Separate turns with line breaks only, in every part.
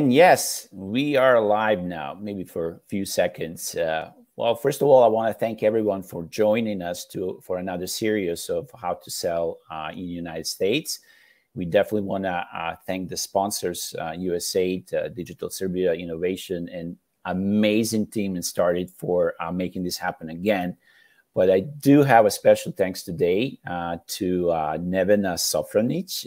And yes, we are live now, maybe for a few seconds. Well, first of all, I want to thank everyone for joining us for another series of how to sell in the United States. We definitely want to thank the sponsors, USAID, Digital Serbia Innovation, and amazing team in Startit for making this happen again. But I do have a special thanks today to Nevena Sofronic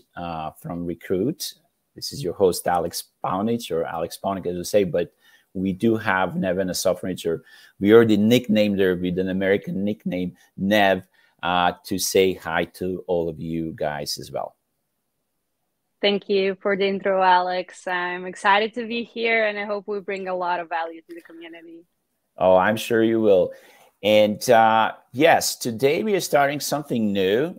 from Recrooit. This is your host, Alex Paunic, or Alex Paunic, as I say, but we do have Nevena Sofronic, or we already nicknamed her with an American nickname, Nev, to say hi to all of you guys as well.
Thank you for the intro, Alex. I'm excited to be here, and I hope we bring a lot of value to the community.
Oh, I'm sure you will. And yes, today we are starting something new.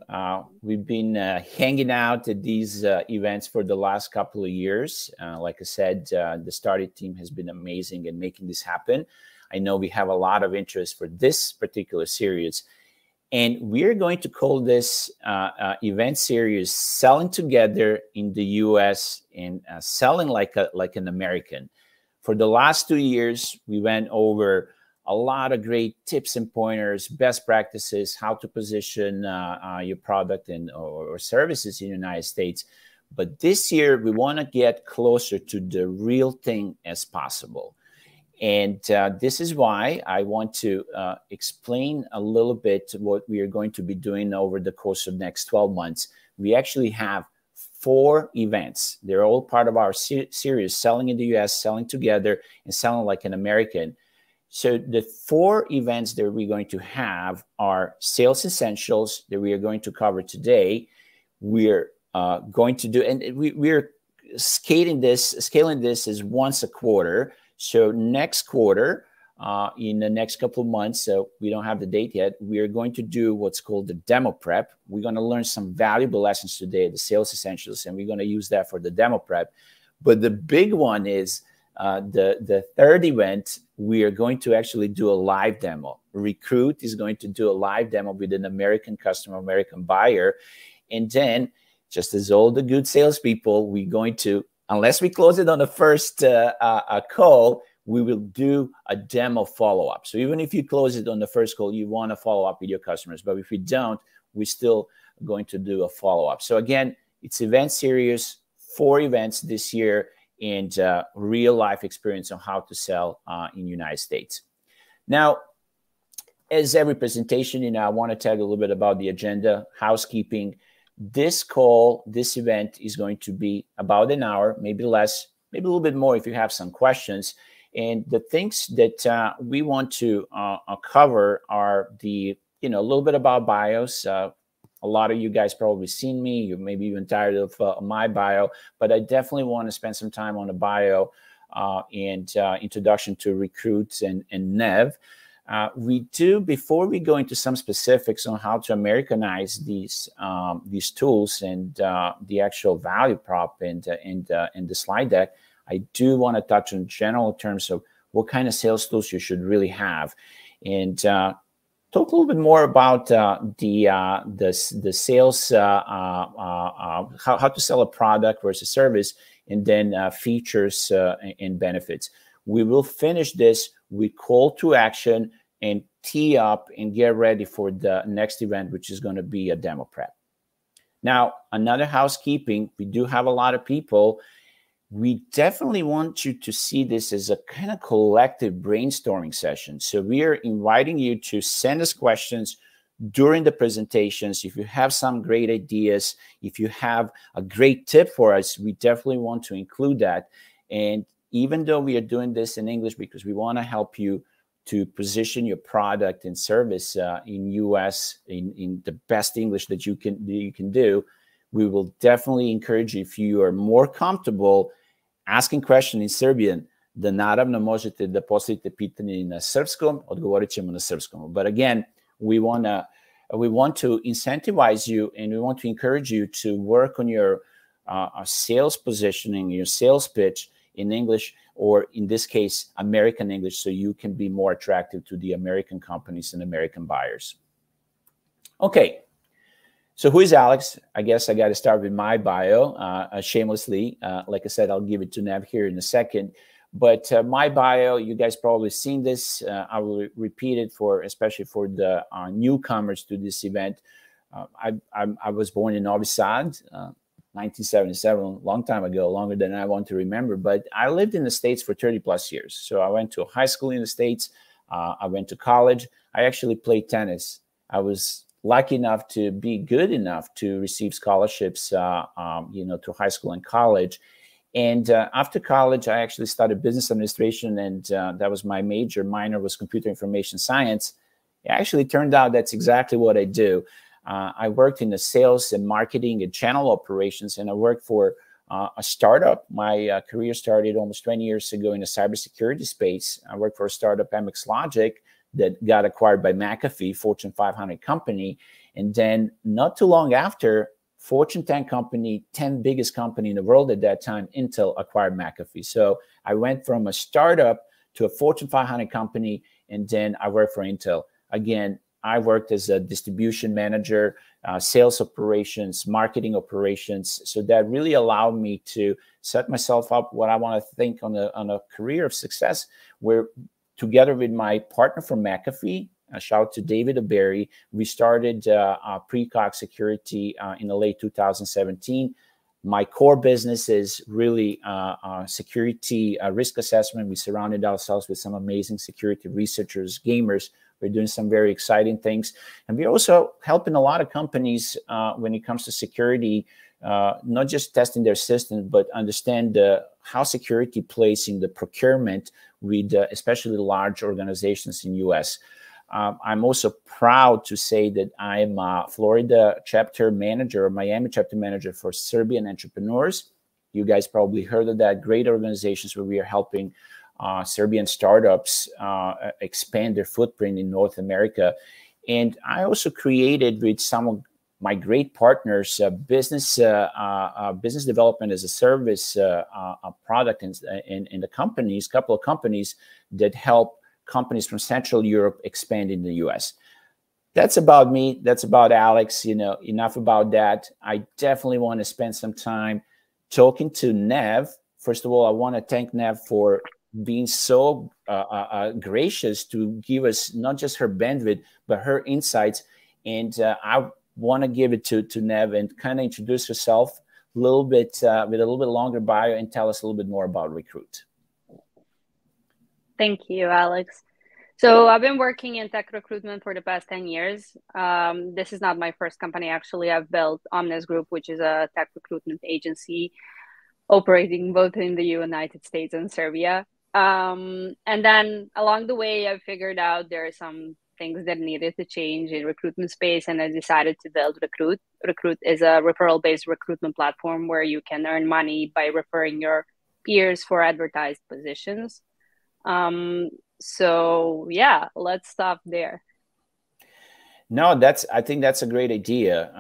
We've been hanging out at these events for the last couple of years. Like I said, the Startit team has been amazing in making this happen. I know we have a lot of interest for this particular series. And we're going to call this event series Selling Together in the US and Selling like an American. For the last 2 years, we went over a lot of great tips and pointers, best practices, how to position your product or services in the United States. But this year, we want to get closer to the real thing as possible. And this is why I want to explain a little bit what we are going to be doing over the course of the next 12 months. We actually have 4 events. They're all part of our series, Selling in the US, Selling Together, and Selling Like an American. So the 4 events that we're going to have are Sales Essentials that we are going to cover today. We're going to do, and we're scaling this as once a quarter. So next quarter, in the next couple of months, so we don't have the date yet, we are going to do what's called the demo prep. We're going to learn some valuable lessons today, the Sales Essentials, and we're going to use that for the demo prep. But the big one is the third event. We are going to actually do a live demo. Recrooit is going to do a live demo with an American customer, American buyer. And then, just as all the good salespeople, we're going to, unless we close it on the first call, we will do a demo follow-up. So even if you close it on the first call, you want to follow up with your customers. But if we don't, we're still going to do a follow-up. So again, it's event series, 4 events this year, and real life experience on how to sell in the United States. Now, as every presentation, I want to tell you a little bit about the agenda, housekeeping. This call, this event is going to be about an hour, maybe less, maybe a little bit more if you have some questions. And the things that we want to cover are a little bit about bios. A lot of you guys probably seen me. You may be even tired of my bio, but I definitely want to spend some time on the bio and introduction to Recrooit and Nev. Before we go into some specifics on how to Americanize these tools and the actual value prop and the slide deck, I do want to touch on general terms of what kind of sales tools you should really have, and talk a little bit more about the sales, how to sell a product versus service, and then features and benefits. We will finish this with call to action and tee up and get ready for the next event, which is going to be a demo prep. Now, another housekeeping, we do have a lot of people. We definitely want you to see this as a kind of collective brainstorming session. So we are inviting you to send us questions during the presentations. If you have some great ideas, if you have a great tip for us, we definitely want to include that. And even though we are doing this in English because we want to help you to position your product and service in US in the best English that you can do, we will definitely encourage you, if you are more comfortable asking question in Serbian, da naravno možete da postavite pitanje na srpskom, odgovorit ćemo na srpskom. But again, we want to incentivize you, and we want to encourage you to work on your sales positioning, your sales pitch in English, or in this case, American English, so you can be more attractive to the American companies and American buyers. Okay. So who is Alex? I guess I got to start with my bio, shamelessly. Like I said, I'll give it to Nev here in a second. But my bio, you guys probably seen this. I will repeat it especially for the newcomers to this event. I was born in Novi Sad, 1977, a long time ago, longer than I want to remember. But I lived in the States for 30 plus years. So I went to high school in the States. I went to college. I actually played tennis. I was lucky enough to be good enough to receive scholarships, to high school and college. And after college, I actually studied business administration, and that was my major. Minor was computer information science. It actually turned out that's exactly what I do. I worked in the sales and marketing and channel operations, and I worked for a startup. My career started almost 20 years ago in the cybersecurity space. I worked for a startup, MX Logic, that got acquired by McAfee, Fortune 500 company. And then not too long after, Fortune 10 company, 10 biggest company in the world at that time, Intel acquired McAfee. So I went from a startup to a Fortune 500 company, and then I worked for Intel. Again, I worked as a distribution manager, sales operations, marketing operations. So that really allowed me to set myself up what I want to think on a career of success, where together with my partner from McAfee, a shout out to David Aberry, we started Precog Security in the late 2017. My core business is really security risk assessment. We surrounded ourselves with some amazing security researchers, gamers. We're doing some very exciting things. And we're also helping a lot of companies when it comes to security, not just testing their systems, but understand how security plays in the procurement with especially large organizations in the U.S. I'm also proud to say that I'm a Florida chapter manager, or Miami chapter manager for Serbian entrepreneurs. You guys probably heard of that. Great organizations where we are helping Serbian startups expand their footprint in North America. And I also created with some of my great partners business development as a service product in the companies, couple of companies that help companies from Central Europe expand in the US. That's about me. That's about Alex. Enough about that. I definitely want to spend some time talking to Nev. First of all, I want to thank Nev for being so gracious to give us not just her bandwidth, but her insights. And I want to give it to Nev and kind of introduce herself a little bit with a little bit longer bio and tell us a little bit more about Recrooit.
Thank you, Alex. So I've been working in tech recruitment for the past 10 years. This is not my first company. Actually, I've built Omnes Group, which is a tech recruitment agency operating both in the United States and Serbia. And then along the way, I figured out there are some things that needed to change in recruitment space, and I decided to build Recrooit. Recrooit is a referral-based recruitment platform where you can earn money by referring your peers for advertised positions. So yeah, let's stop there.
No, I think that's a great idea.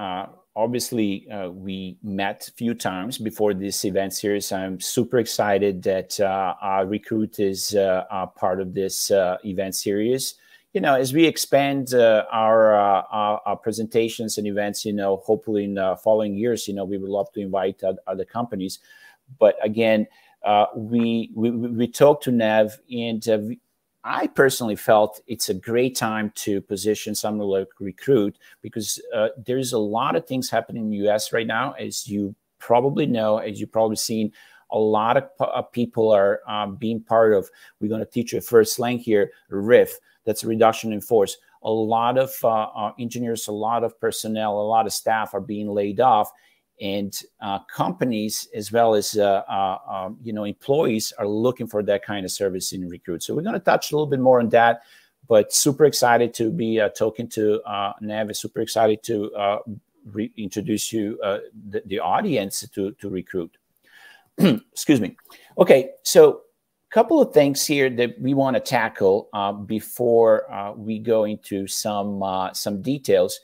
Obviously, we met a few times before this event series. I'm super excited that Recrooit is part of this event series. As we expand our presentations and events, hopefully in the following years, we would love to invite other companies. But again, we talked to Nev, and I personally felt it's a great time to position something like Recrooit because there's a lot of things happening in the U.S. right now. As you probably know, as you've probably seen, a lot of people are being part of, we're going to teach you a first slang here, RIF, that's a reduction in force. A lot of engineers, a lot of personnel, a lot of staff are being laid off. And companies as well as employees are looking for that kind of service in Recrooit. So we're going to touch a little bit more on that, but super excited to be talking to Nev. Super excited to introduce you the audience to Recrooit. Excuse me. Okay, so a couple of things here that we want to tackle before we go into some details.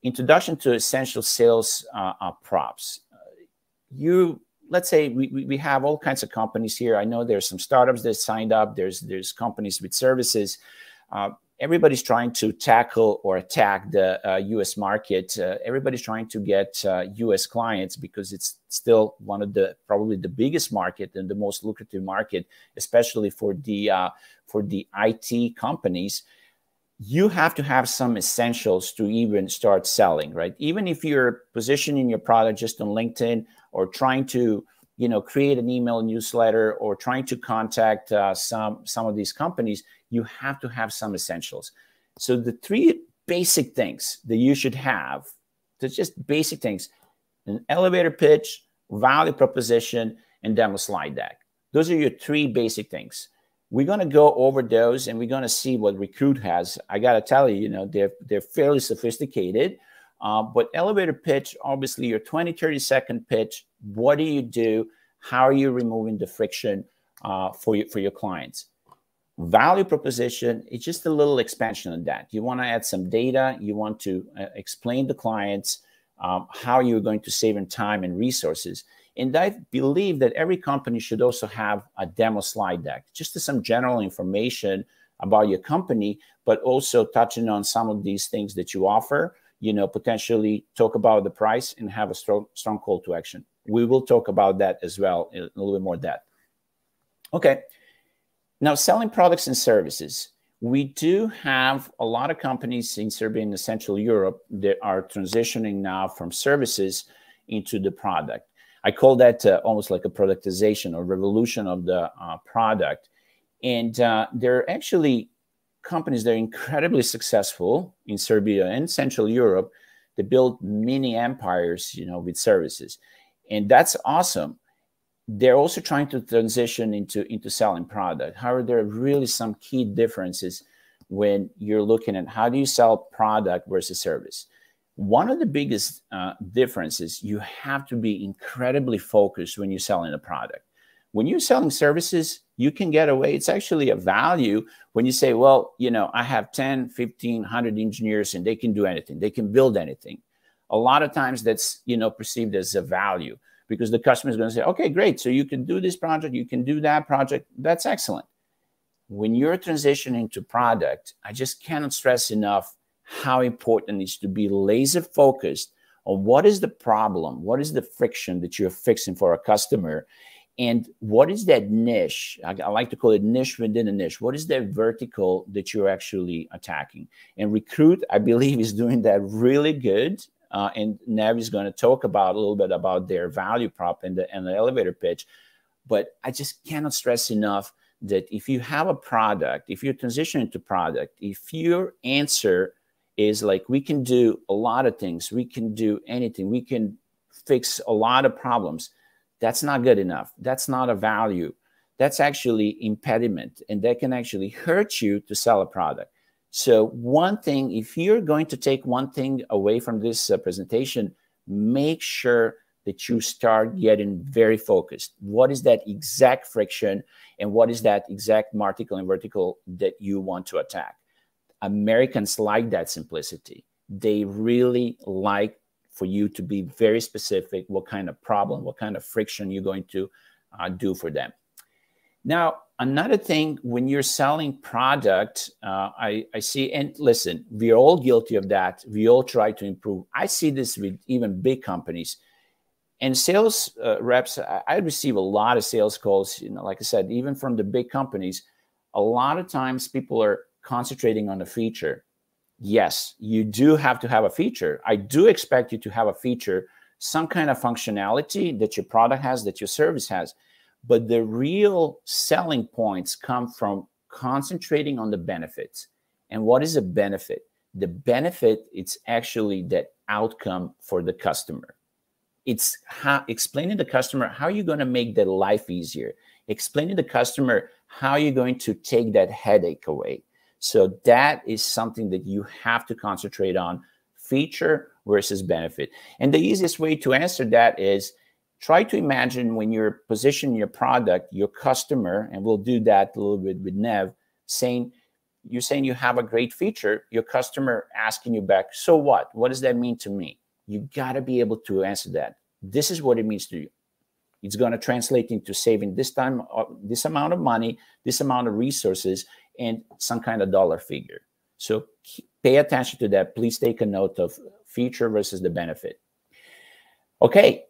Introduction to essential sales props. Let's say we have all kinds of companies here. I know there's some startups that signed up. There's companies with services. everybody's trying to tackle or attack the US market. Everybody's trying to get US clients because it's still one of the probably the biggest market and the most lucrative market, especially for the IT companies. You have to have some essentials to even start selling, right? Even if you're positioning your product just on LinkedIn or trying to, create an email newsletter or trying to contact some of these companies, you have to have some essentials. So the three basic things that you should have, that's just basic things: an elevator pitch, value proposition, and demo slide deck. Those are your three basic things. We're going to go over those and we're going to see what Recrooit has. I got to tell you, they're fairly sophisticated. But elevator pitch, obviously your 20, 30-second pitch. What do you do? How are you removing the friction for your clients? Value proposition, it's just a little expansion on that. You want to add some data. You want to explain to clients how you're going to save in time and resources. And I believe that every company should also have a demo slide deck, just some general information about your company, but also touching on some of these things that you offer, potentially talk about the price and have a strong call to action. We will talk about that as well in a little bit more depth. Okay. Now, selling products and services. We do have a lot of companies in Serbia and Central Europe that are transitioning now from services into the product. I call that almost like a productization or revolution of the product. And there are actually companies that are incredibly successful in Serbia and Central Europe that build mini empires, with services. And that's awesome. They're also trying to transition into selling product. However, there are really some key differences when you're looking at how do you sell product versus service. One of the biggest differences, you have to be incredibly focused when you're selling a product. When you're selling services, you can get away. It's actually a value when you say, well, I have 10, 15, 100 engineers and they can do anything. They can build anything. A lot of times that's, perceived as a value because the customer is going to say, okay, great. So you can do this project. You can do that project. That's excellent. When you're transitioning to product, I just cannot stress enough how important it is to be laser focused on what is the problem, what is the friction that you're fixing for a customer, and what is that niche. I like to call it niche within a niche. What is that vertical that you're actually attacking? And Recrooit, I believe, is doing that really good. And Nev is going to talk about a little bit about their value prop and the elevator pitch. But I just cannot stress enough that if you have a product, if you're transitioning to product, if your answer is like, we can do a lot of things, we can do anything, we can fix a lot of problems, that's not good enough. That's not a value. That's actually impediment, and that can actually hurt you to sell a product. So one thing, if you're going to take one thing away from this presentation, make sure that you start getting very focused. What is that exact friction, and what is that exact vertical and vertical that you want to attack? Americans like that simplicity. They really like for you to be very specific, what kind of problem, what kind of friction you're going to do for them. Now, another thing, when you're selling product, I see, and listen, we're all guilty of that. We all try to improve. I see this with even big companies. And sales reps, I receive a lot of sales calls, like I said, even from the big companies. A lot of times people are concentrating on a feature. Yes, you do have to have a feature. I do expect you to have a feature, some kind of functionality that your product has, that your service has. But the real selling points come from concentrating on the benefits. And what is a benefit? The benefit, it's actually that outcome for the customer. It's explaining to the customer how you're going to make their life easier. Explaining to the customer how you're going to take that headache away. So that is something that you have to concentrate on, feature versus benefit. And the easiest way to answer that is try to imagine when you're positioning your product, your customer, and we'll do that a little bit with Nev, you're saying you have a great feature, your customer asking you back, so what? What does that mean to me? You got to be able to answer that. This is what it means to you. It's going to translate into saving this amount of money, this amount of resources, and some kind of dollar figure. So pay attention to that. Please take a note of feature versus the benefit. Okay,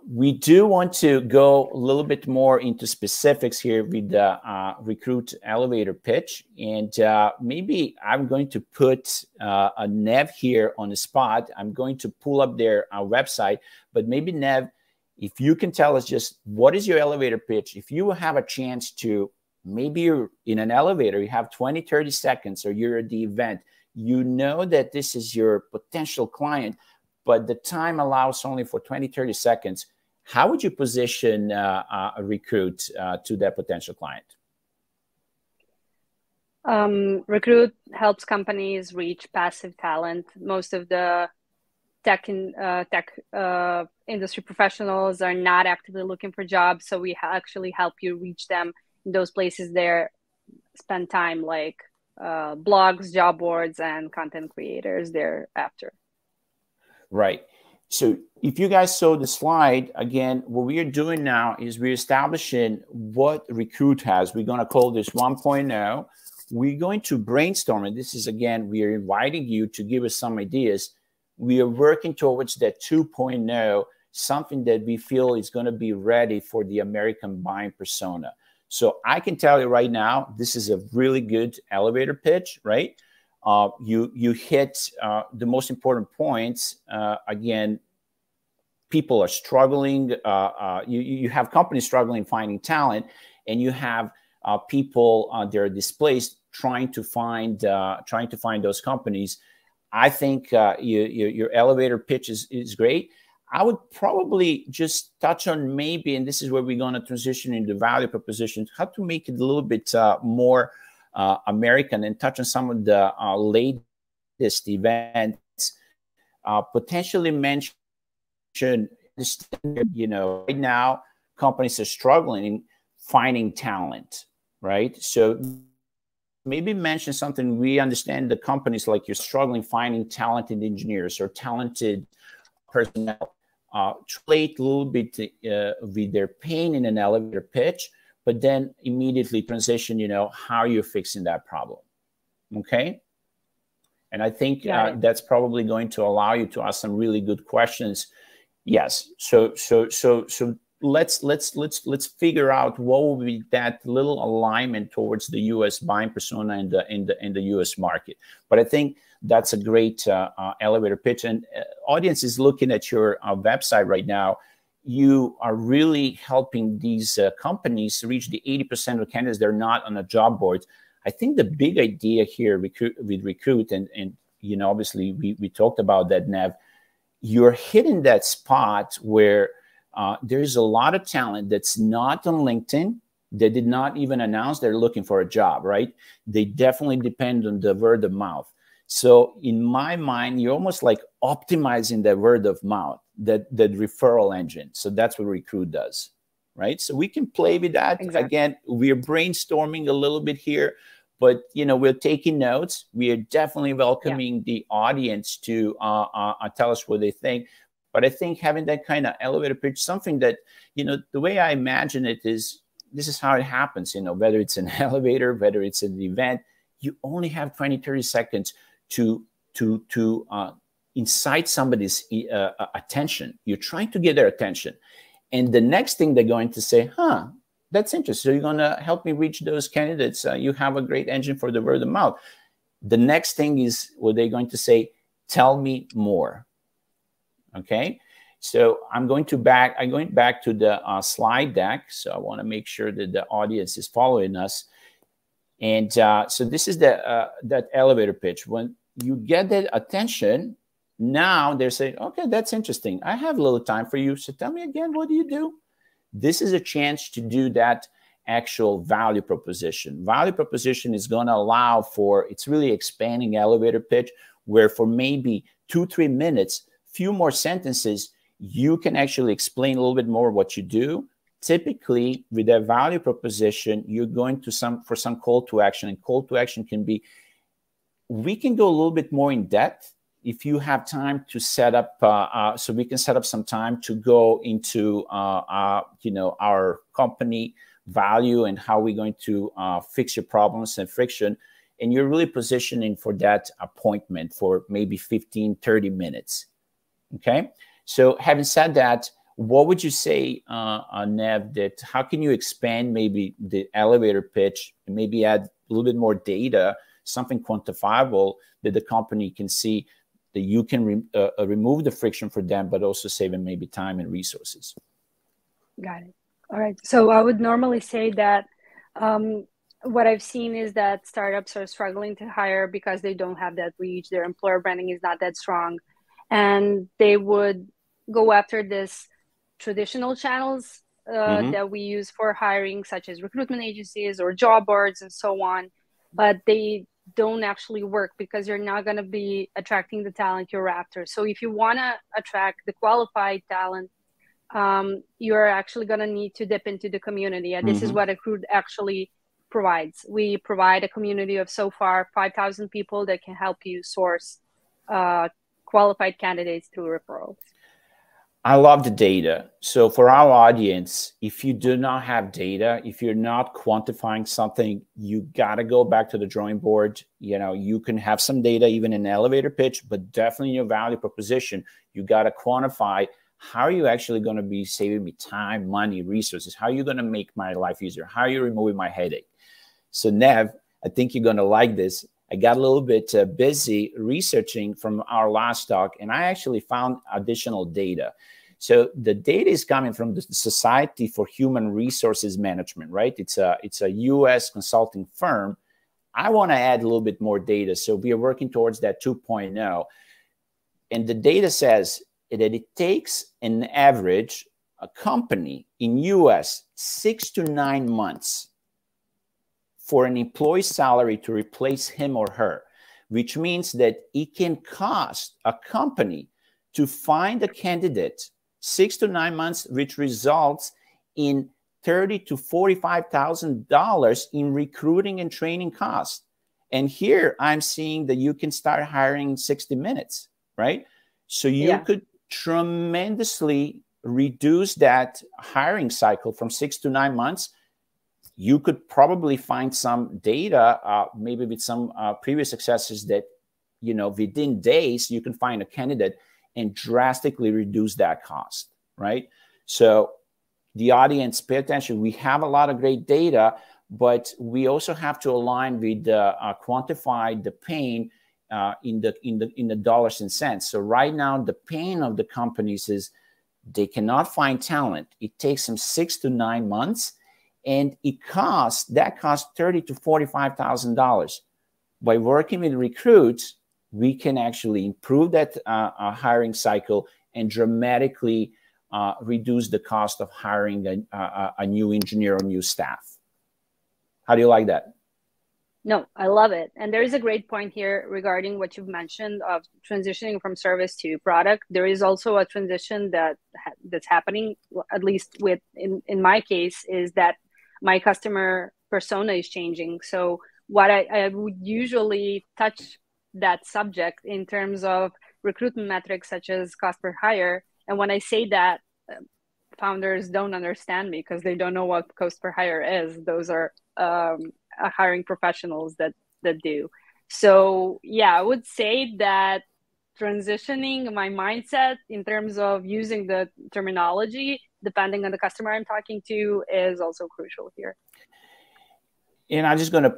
we do want to go a little bit more into specifics here with the Recrooit elevator pitch. And maybe I'm going to put a Nev here on the spot. I'm going to pull up their website. But maybe, Nev, if you can tell us just what is your elevator pitch? If you have a chance to, maybe you're in an elevator, you have 20, 30 seconds, or you're at the event, you know that this is your potential client, but the time allows only for 20, 30 seconds. How would you position a Recrooit to that potential client?
Recrooit helps companies reach passive talent. Most of the tech industry professionals are not actively looking for jobs, so we actually help you reach them in those places there spend time, like blogs, job boards, and content creators thereafter.
Right. So if you guys saw the slide, again, what we are doing now is we're establishing what Recrooit has. We're going to call this 1.0. We're going to brainstorm it. This is, again, we are inviting you to give us some ideas. We are working towards that 2.0, something that we feel is going to be ready for the American buying persona. So I can tell you right now, this is a really good elevator pitch, right? You hit the most important points. Again, people are struggling. You have companies struggling finding talent, and you have people they're displaced trying to find those companies. I think your elevator pitch is great. I would probably just touch on maybe, and this is where we're going to transition into value propositions, how to make it a little bit more American, and touch on some of the latest events. Potentially mention, right now companies are struggling in finding talent, right? So maybe mention something. We understand the companies like you're struggling finding talented engineers or talented personnel. Relate a little bit with their pain in an elevator pitch, but then immediately transition, how you're fixing that problem. Okay. And I think that's probably going to allow you to ask some really good questions. Yes. So let's figure out what will be that little alignment towards the U.S. buying persona in the U.S. market. But I think that's a great elevator pitch. And audience is looking at your website right now. You are really helping these companies reach the 80% of candidates they're not on a job board. I think the big idea here with Recrooit, and obviously we talked about that, Nev, you're hitting that spot where there's a lot of talent that's not on LinkedIn. They did not even announce they're looking for a job, right? They definitely depend on the word of mouth. So in my mind, you're almost like optimizing that word of mouth, that referral engine. So that's what Recrooit does, right? So we can play with that. Exactly. Again, we're brainstorming a little bit here, but we're taking notes. We are definitely welcoming the audience to tell us what they think. But I think having that kind of elevator pitch, something that, the way I imagine it is, this is how it happens, whether it's an elevator, whether it's an event, you only have 20, 30 seconds to incite somebody's attention. You're trying to get their attention. And the next thing they're going to say, that's interesting. So you're going to help me reach those candidates. You have a great engine for the word of mouth. The next thing is what they're going to say, tell me more. Okay. So I'm going back to the slide deck. So I want to make sure that the audience is following us. And so this is that elevator pitch. When you get that attention, now they're saying, okay, that's interesting. I have a little time for you. So tell me again, what do you do? This is a chance to do that actual value proposition. Value proposition is going to allow for, it's really expanding elevator pitch, where for maybe 2-3 minutes, few more sentences, you can actually explain a little bit more what you do. Typically, with that value proposition, you're going to for some call to action, and call to action can be, we can go a little bit more in depth if you have time to set up, so we can set up some time to go into, our company value and how we're going to fix your problems and friction. and you're really positioning for that appointment for maybe 15, 30 minutes. Okay. So having said that, what would you say, Nev, that how can you expand maybe the elevator pitch and maybe add a little bit more data, something quantifiable that the company can see that you can remove the friction for them, but also saving maybe time and resources?
Got it. All right. So I would normally say that what I've seen is that startups are struggling to hire because they don't have that reach. Their employer branding is not that strong. And they would go after this traditional channels that we use for hiring, such as recruitment agencies or job boards and so on. But they don't actually work because you're not going to be attracting the talent you're after. So if you want to attract the qualified talent, you're actually going to need to dip into the community. And this is what Recrooit actually provides. We provide a community of so far 5,000 people that can help you source qualified candidates through referrals.
I love the data. So for our audience, if you do not have data, if you're not quantifying something, you got to go back to the drawing board. You know, you can have some data, even in an elevator pitch, but definitely in your value proposition, you got to quantify how are you actually going to be saving me time, money, resources? How are you going to make my life easier? How are you removing my headache? So Nev, I think you're going to like this. I got a little bit busy researching from our last talk, and I actually found additional data. So the data is coming from the Society for Human Resources Management, right? It's a US consulting firm. I want to add a little bit more data. So we are working towards that 2.0. And the data says that it takes an average, a company in US, 6 to 9 months for an employee's salary to replace him or her, which means that it can cost a company to find a candidate 6 to 9 months, which results in $30,000 to $45,000 in recruiting and training costs. And here I'm seeing that you can start hiring in 60 minutes, right? So you could tremendously reduce that hiring cycle from 6 to 9 months. You could probably find some data, maybe with some previous successes that, you know, within days, you can find a candidate and drastically reduce that cost, right? So the audience, pay attention. We have a lot of great data, but we also have to align with quantify the pain in the dollars and cents. So right now, the pain of the companies is they cannot find talent. It takes them 6 to 9 months. And it costs $30,000 to $45,000. By working with Recrooit, we can actually improve that hiring cycle and dramatically reduce the cost of hiring a new engineer or new staff. How do you like that?
No, I love it. And there is a great point here regarding what you've mentioned of transitioning from service to product. There is also a transition that's happening, at least in my case, is that my customer persona is changing. So what I would usually touch that subject in terms of recruitment metrics such as cost per hire. And when I say that, founders don't understand me because they don't know what cost per hire is. Those are hiring professionals that do. So yeah, I would say that transitioning my mindset in terms of using the terminology, depending on the customer I'm talking to, is also crucial here.
And I'm just going to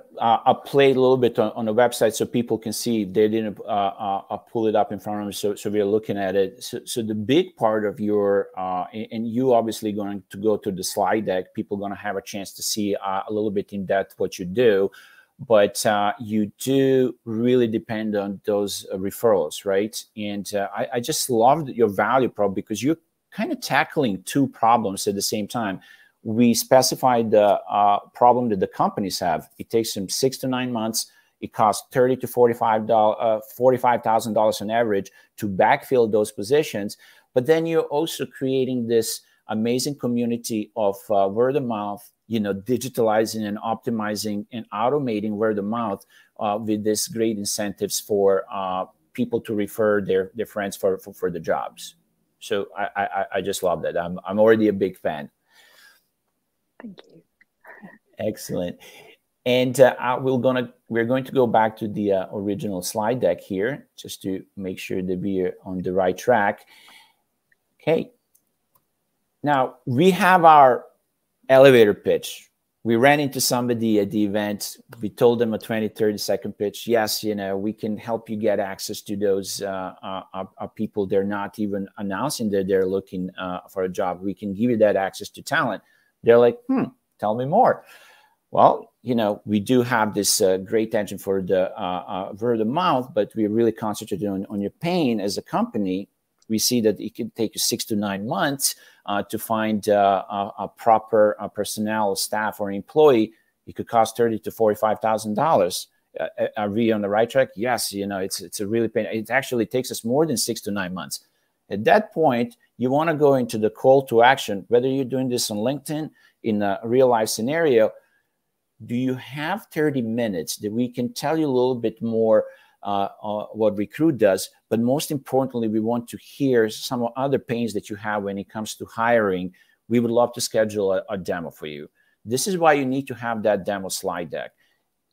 play a little bit on the website so people can see. They didn't pull it up in front of them, so we're looking at it. So the big part of your, and you obviously going to go to the slide deck. People are going to have a chance to see a little bit in depth what you do. But you do really depend on those referrals, right? And I just loved your value prop because you're kind of tackling two problems at the same time. We specified the problem that the companies have. It takes them 6 to 9 months. It costs $30,000 to $45,000 on average to backfill those positions. But then you're also creating this amazing community of word of mouth, you know, digitalizing and optimizing and automating word of mouth with this great incentives for people to refer their friends for the jobs. So I just love that. I'm already a big fan.
Thank you.
Excellent. And we're going to go back to the original slide deck here, just to make sure that we are on the right track. Okay. Now we have our elevator pitch. We ran into somebody at the event. We told them a 20, 30-second pitch. Yes, you know, we can help you get access to those people. They're not even announcing that they're looking for a job. We can give you that access to talent. They're like, tell me more. Well, you know, we do have this great engine for the word of mouth, but we're really concentrated on your pain as a company. We see that it can take you 6 to 9 months to find a proper personnel, staff, or employee. It could cost $30,000 to $45,000. Are we on the right track? Yes, you know, it's a really pain. It actually takes us more than 6 to 9 months. At that point, you want to go into the call to action, whether you're doing this on LinkedIn in a real life scenario. Do you have 30 minutes that we can tell you a little bit more what Recrooit does? But most importantly, we want to hear some other pains that you have when it comes to hiring. We would love to schedule a demo for you. This is why you need to have that demo slide deck.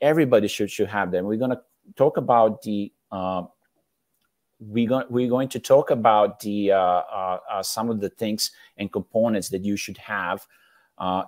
Everybody should have them. We're going to talk about the we're going to talk about the some of the things and components that you should have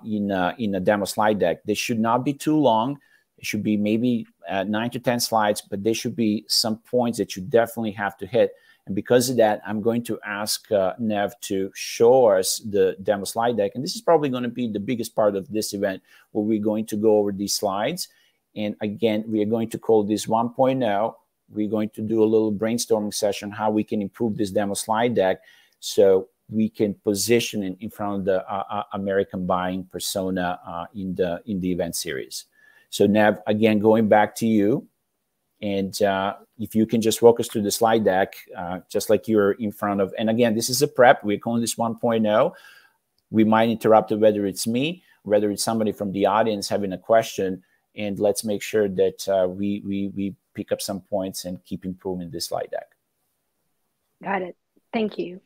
in a demo slide deck. They should not be too long. It should be maybe 9 to 10 slides, but there should be some points that you definitely have to hit. And because of that, I'm going to ask Nev to show us the demo slide deck. And this is probably going to be the biggest part of this event, where we're going to go over these slides. And again, we are going to call this 1.0. We're going to do a little brainstorming session, how we can improve this demo slide deck so we can position it in front of the American buying persona in the event series. So Nev, again, going back to you, and if you can just walk us through the slide deck, just like you're in front of, and again, this is a prep, we're calling this 1.0. We might interrupt it, whether it's me, whether it's somebody from the audience having a question, and let's make sure that we pick up some points and keep improving this slide deck.
Got it. Thank you.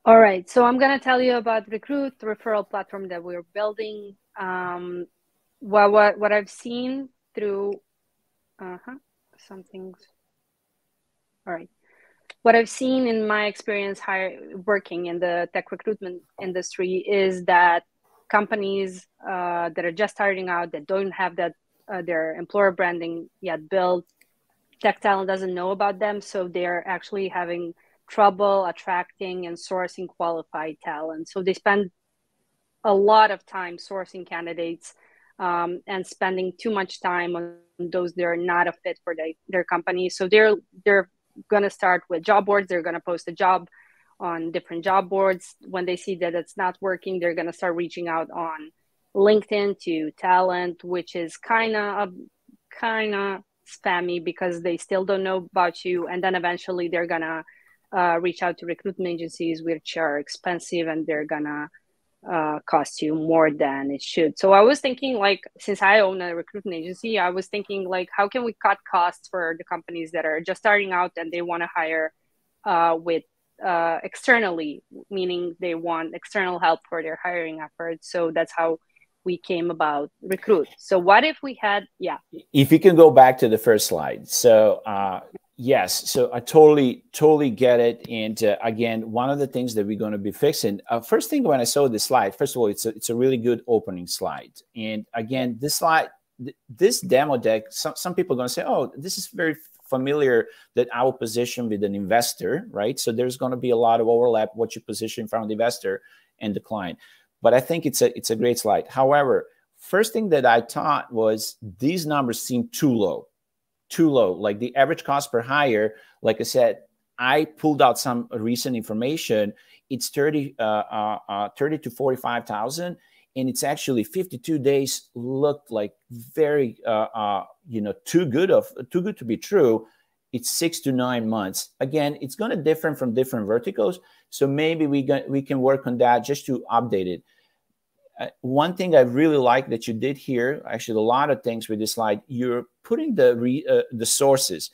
All right, so I'm going to tell you about Recrooit, the referral platform that we're building. What I've seen through some things. All right. What I've seen in my experience working in the tech recruitment industry is that companies that are just starting out, that don't have that their employer branding yet built, tech talent doesn't know about them, so they're actually having trouble attracting and sourcing qualified talent. So they spend a lot of time sourcing candidates and spending too much time on those that are not a fit for their company. So they're going to start with job boards. They're going to post a job on different job boards. When they see that it's not working, they're going to start reaching out on LinkedIn to talent, which is kind of spammy because they still don't know about you. And then eventually they're going to reach out to recruitment agencies, which are expensive, and they're going to cost you more than it should. So I was thinking, like, since I own a recruitment agency, I was thinking, like, how can we cut costs for the companies that are just starting out and they want to hire with externally, meaning they want external help for their hiring efforts. So that's how we came about Recrooit. So what if we had,
if you can go back to the first slide. So yes, so I totally get it. And again, one of the things that we're going to be fixing, first thing when I saw this slide, first of all, it's a really good opening slide. And again, this slide, this demo deck, some people are going to say, oh, this is very familiar, that I will position with an investor, right? So there's going to be a lot of overlap, what you position in front of the investor and the client. But I think it's a great slide. However, first thing that I thought was these numbers seem too low. Like the average cost per hire, like I said, I pulled out some recent information. It's 30 to 45,000, and it's actually 52 days. Looked like very too good to be true. It's 6 to 9 months. Again, it's going to differ from different verticals, so maybe we can work on that just to update it. One thing I really like that you did here, actually a lot of things with this slide, you're putting the sources.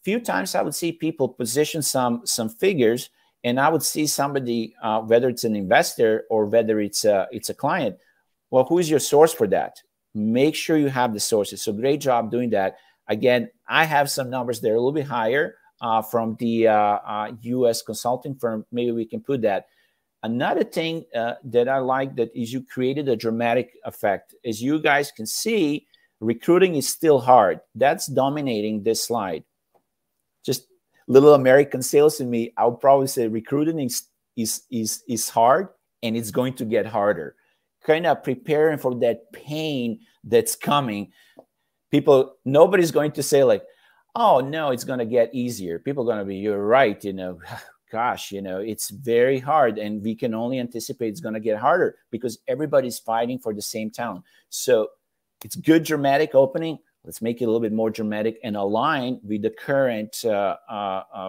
A few times I would see people position some figures, and I would see somebody, whether it's an investor or whether it's a client, well, who is your source for that? make sure you have the sources. So great job doing that. Again, I have some numbers that are a little bit higher from the US consulting firm. Maybe we can put that. Another thing that I like that is you created a dramatic effect. As you guys can see, recruiting is still hard. That's dominating this slide. Just little American sales in me, I'll probably say recruiting is hard, and it's going to get harder. Kind of preparing for that pain that's coming. People, nobody's going to say like, oh no, it's going to get easier. People are going to be, you're right, you know, gosh, you know, it's very hard, and we can only anticipate it's going to get harder because everybody's fighting for the same talent. So it's good dramatic opening. Let's make it a little bit more dramatic and align with the current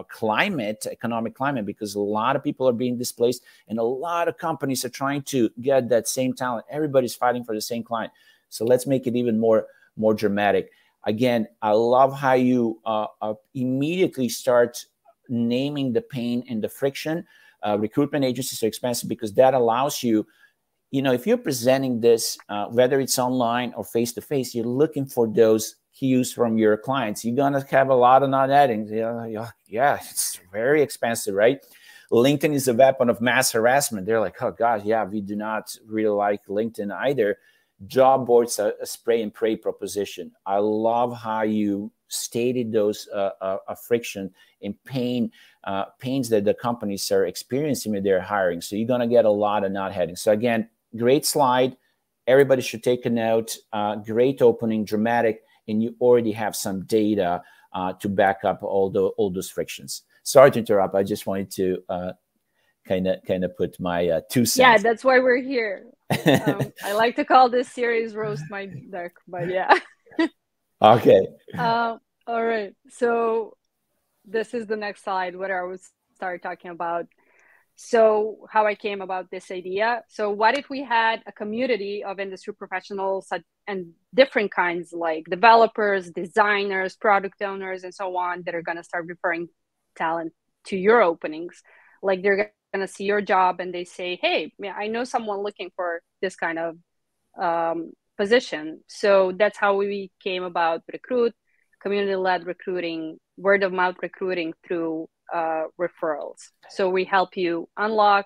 climate, economic climate, because a lot of people are being displaced and a lot of companies are trying to get that same talent. Everybody's fighting for the same client. So let's make it even more dramatic. Again, I love how you immediately start naming the pain and the friction. Recruitment agencies are expensive because that allows you, you know, if you're presenting this, whether it's online or face-to-face, you're looking for those cues from your clients. You're going to have a lot of non-adding. Yeah, it's very expensive, right? LinkedIn is a weapon of mass harassment. They're like, oh, gosh, yeah, we do not really like LinkedIn either. Job boards are a spray and pray proposition. I love how you stated those friction and pains that the companies are experiencing with their hiring. So you're going to get a lot of not heading. So again, great slide. Everybody should take a note. Great opening, dramatic, and you already have some data to back up all those frictions. Sorry to interrupt. I just wanted to kind of put my 2 cents.
Yeah, that's why we're here. I like to call this series "Roast My Deck," but yeah.
Okay.
All right. So this is the next slide where I would start talking about. So how I came about this idea. So what if we had a community of industry professionals and different kinds, like developers, designers, product owners, and so on, that are going to start referring talent to your openings? Like they're going to see your job and they say, hey, I know someone looking for this kind of position. So that's how we came about Recrooit, community-led recruiting, word-of-mouth recruiting through referrals. So we help you unlock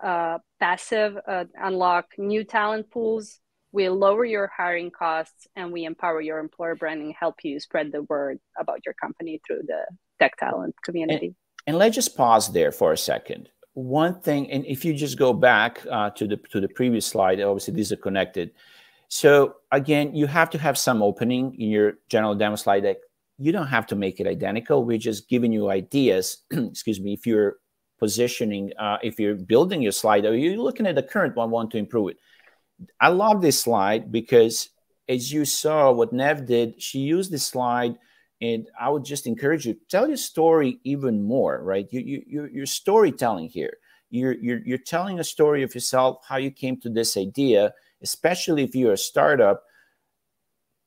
unlock new talent pools. We lower your hiring costs, and we empower your employer branding, help you spread the word about your company through the tech talent community.
And let's just pause there for a second. One thing, and if you just go back to the previous slide, obviously these are connected. So again, you have to have some opening in your general demo slide deck. You don't have to make it identical. We're just giving you ideas. Excuse me. If you're positioning, if you're building your slide, or you're looking at the current one, want to improve it. I love this slide because, as you saw what Nev did, she used this slide, and I would just encourage you, tell your story even more, right? You're storytelling here. You're telling a story of yourself, how you came to this idea, especially if you're a startup.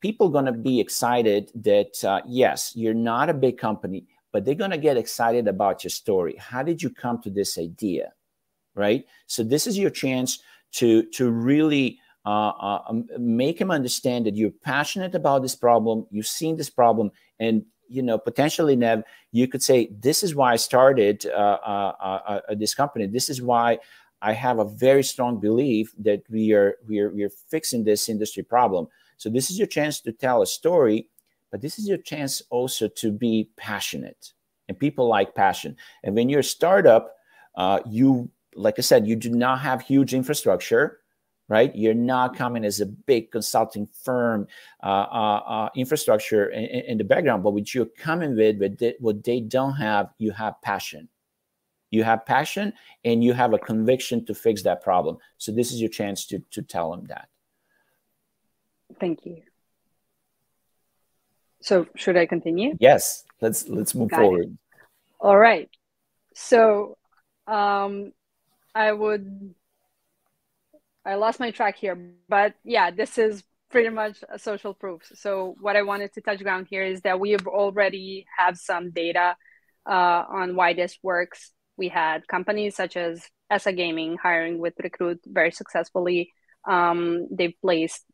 People are going to be excited that, yes, you're not a big company, but they're going to get excited about your story. How did you come to this idea, right? So this is your chance to really make them understand that you're passionate about this problem, you've seen this problem, and potentially, Nev, you could say, this is why I started this company. This is why I have a very strong belief that we're fixing this industry problem. So this is your chance to tell a story, but this is your chance also to be passionate. And people like passion. And when you're a startup, like I said, you do not have huge infrastructure, right? You're not coming as a big consulting firm infrastructure in the background, but what you're coming with what they don't have, you have passion. You have passion and you have a conviction to fix that problem. So this is your chance to tell them that.
Thank you. So should I continue?
Yes, let's move forward.
All right. So I lost my track here, but yeah, this is pretty much a social proof. So what I wanted to touch ground here is that we already have some data on why this works. We had companies such as ESA Gaming hiring with Recrooit very successfully. They've placed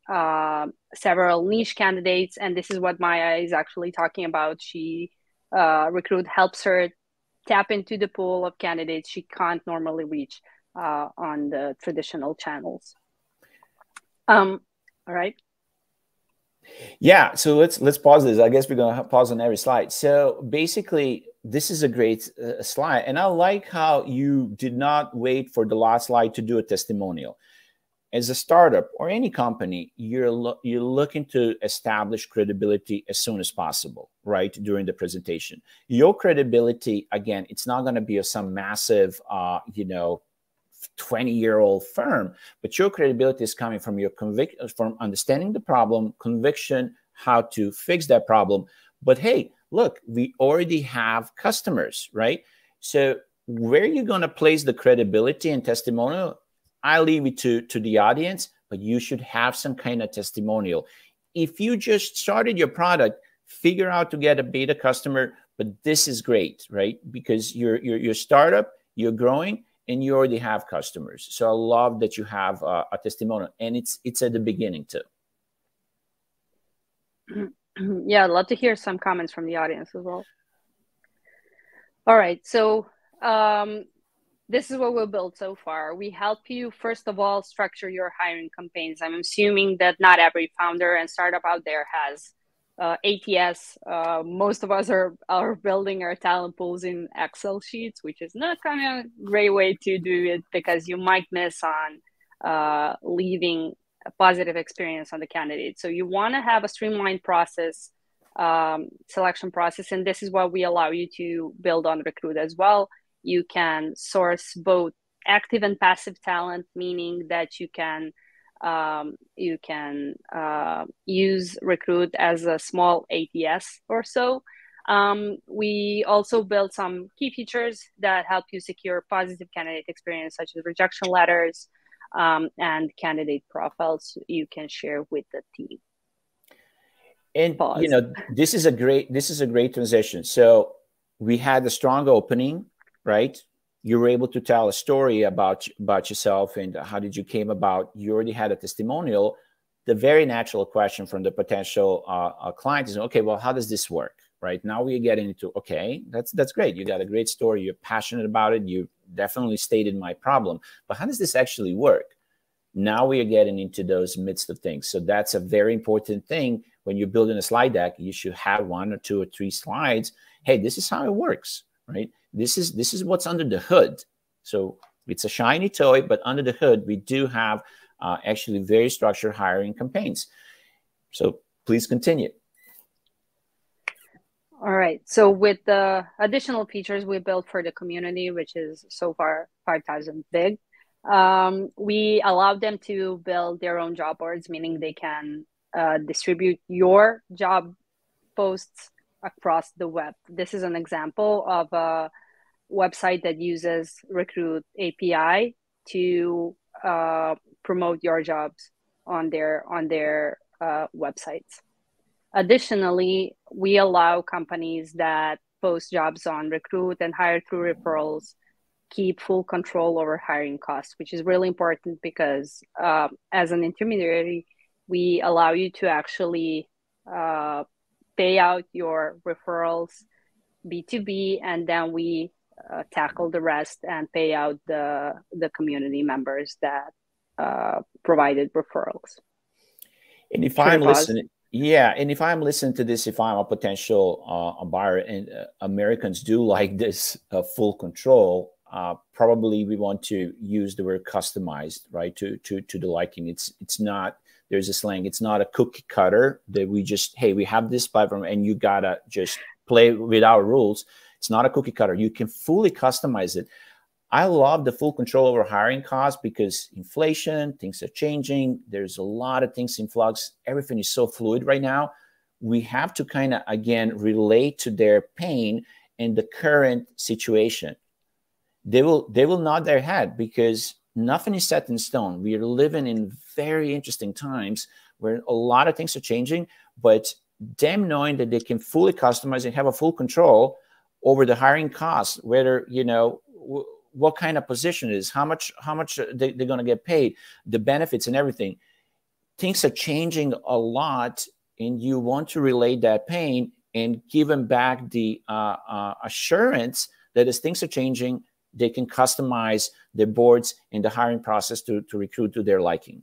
several niche candidates, and this is what Maya is actually talking about. Recruit helps her tap into the pool of candidates she can't normally reach on the traditional channels. All right.
Yeah, so let's pause this. I guess we're gonna pause on every slide. So basically, this is a great slide, and I like how you did not wait for the last slide to do a testimonial. As a startup or any company, you're looking to establish credibility as soon as possible, right? During the presentation, your credibility, again, it's not going to be some massive, 20-year-old firm, but your credibility is coming from your conviction, from understanding the problem, conviction, how to fix that problem. But hey, look, we already have customers, right? So where you're going to place the credibility and testimonial, I leave it to the audience, but you should have some kind of testimonial. If you just started your product, figure out to get a beta customer, but this is great, right? Because you're startup, you're growing, and you already have customers. So I love that you have a testimonial, and it's at the beginning too.
Yeah, I'd love to hear some comments from the audience as well. All right, so this is what we've built so far. We help you, first of all, structure your hiring campaigns. I'm assuming that not every founder and startup out there has ATS. Most of us are building our talent pools in Excel sheets, which is not kind of a great way to do it, because you might miss on leaving a positive experience on the candidate. So you want to have a streamlined process, selection process, and this is what we allow you to build on Recruit as well. You can source both active and passive talent, meaning that you can use Recruit as a small ATS or so. We also built some key features that help you secure positive candidate experience, such as rejection letters and candidate profiles you can share with the team.
And this is a great transition. So we had a strong opening, right? You were able to tell a story about yourself and how did you came about. You already had a testimonial. The very natural question from the potential client is, okay, well, how does this work, right? Now we're getting into, okay, that's great. You got a great story. You're passionate about it. You definitely stated my problem. But how does this actually work? Now we are getting into those midst of things. So that's a very important thing. When you're building a slide deck, you should have 1 or 2 or 3 slides. Hey, this is how it works, right? This is what's under the hood. So it's a shiny toy, but under the hood, we do have actually very structured hiring campaigns. So please continue.
All right. So with the additional features we built for the community, which is so far 5,000 big, we allow them to build their own job boards, meaning they can distribute your job posts across the web. This is an example of a website that uses Recruit API to promote your jobs on their websites. Additionally, we allow companies that post jobs on Recruit and hire through referrals keep full control over hiring costs, which is really important because as an intermediary, we allow you to actually pay out your referrals B2B, and then we tackle the rest and pay out the community members that provided referrals.
And if I'm listening, and if I'm listening to this, if I'm a potential buyer, and Americans do like this full control, probably we want to use the word customized, right? To the liking. It's not. There's a slang. It's not a cookie cutter that we just, hey, we have this platform and you gotta just play with our rules. It's not a cookie cutter. You can fully customize it. I love the full control over hiring costs because inflation, things are changing. There's a lot of things in flux. Everything is so fluid right now. We have to kind of, again, relate to their pain and the current situation. They will nod their head because nothing is set in stone. We are living in very interesting times where a lot of things are changing, but them knowing that they can fully customize and have a full control over the hiring costs, whether, what kind of position it is, how much they're going to get paid, the benefits and everything. Things are changing a lot, and you want to relay that pain and give them back the assurance that as things are changing, they can customize their boards and the hiring process to recruit to their liking.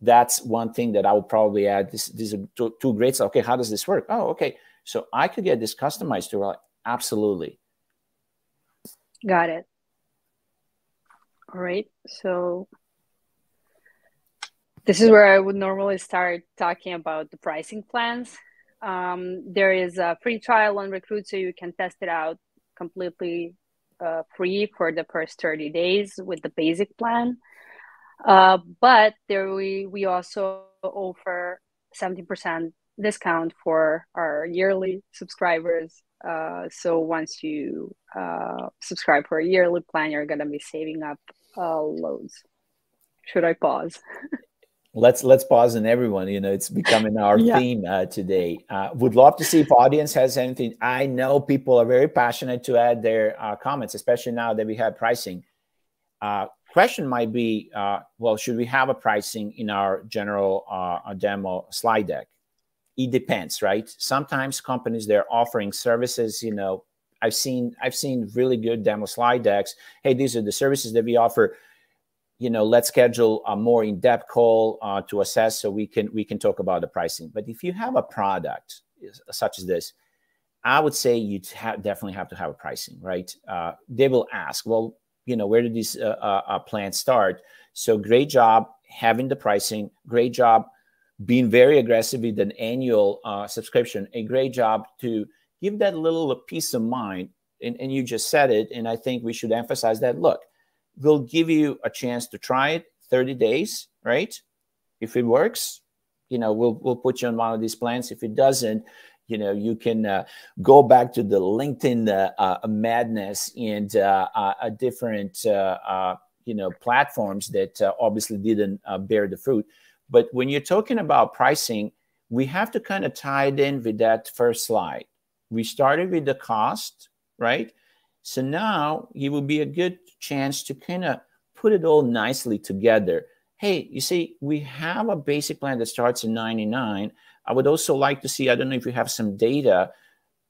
That's one thing that I would probably add. These are two great. Okay, how does this work? Oh, okay. So I could get this customized to like, absolutely.
Got it. All right. So this is where I would normally start talking about the pricing plans. There is a free trial on Recrooit, so you can test it out completely free for the first 30 days with the basic plan. But there we also offer 70% discount for our yearly subscribers. So once you subscribe for a yearly plan, you're going to be saving up loads. Should I pause?
Let's pause on everyone. You know, it's becoming our theme today. Would love to see if audience has anything. I know people are very passionate to add their comments, especially now that we have pricing. Question might be, well, should we have a pricing in our general demo slide deck? It depends, right? Sometimes companies, they're offering services. You know, I've seen really good demo slide decks. Hey, these are the services that we offer. You know, let's schedule a more in-depth call to assess so we can talk about the pricing. But if you have a product such as this, I would say you definitely have to have a pricing, right? They will ask, well, you know, where did these plans start? So great job having the pricing, great job being very aggressive with an annual subscription, a great job to give that little peace of mind. And you just said it, and I think we should emphasize that. Look, we'll give you a chance to try it 30 days, right? If it works, you know, we'll put you on one of these plans. If it doesn't, you know, you can go back to the LinkedIn madness and different, you know, platforms that obviously didn't bear the fruit. But when you're talking about pricing, we have to kind of tie it in with that first slide. We started with the cost, right? So now it will be a good chance to kind of put it all nicely together. Hey, you see, we have a basic plan that starts at $99. I would also like to see, I don't know if you have some data,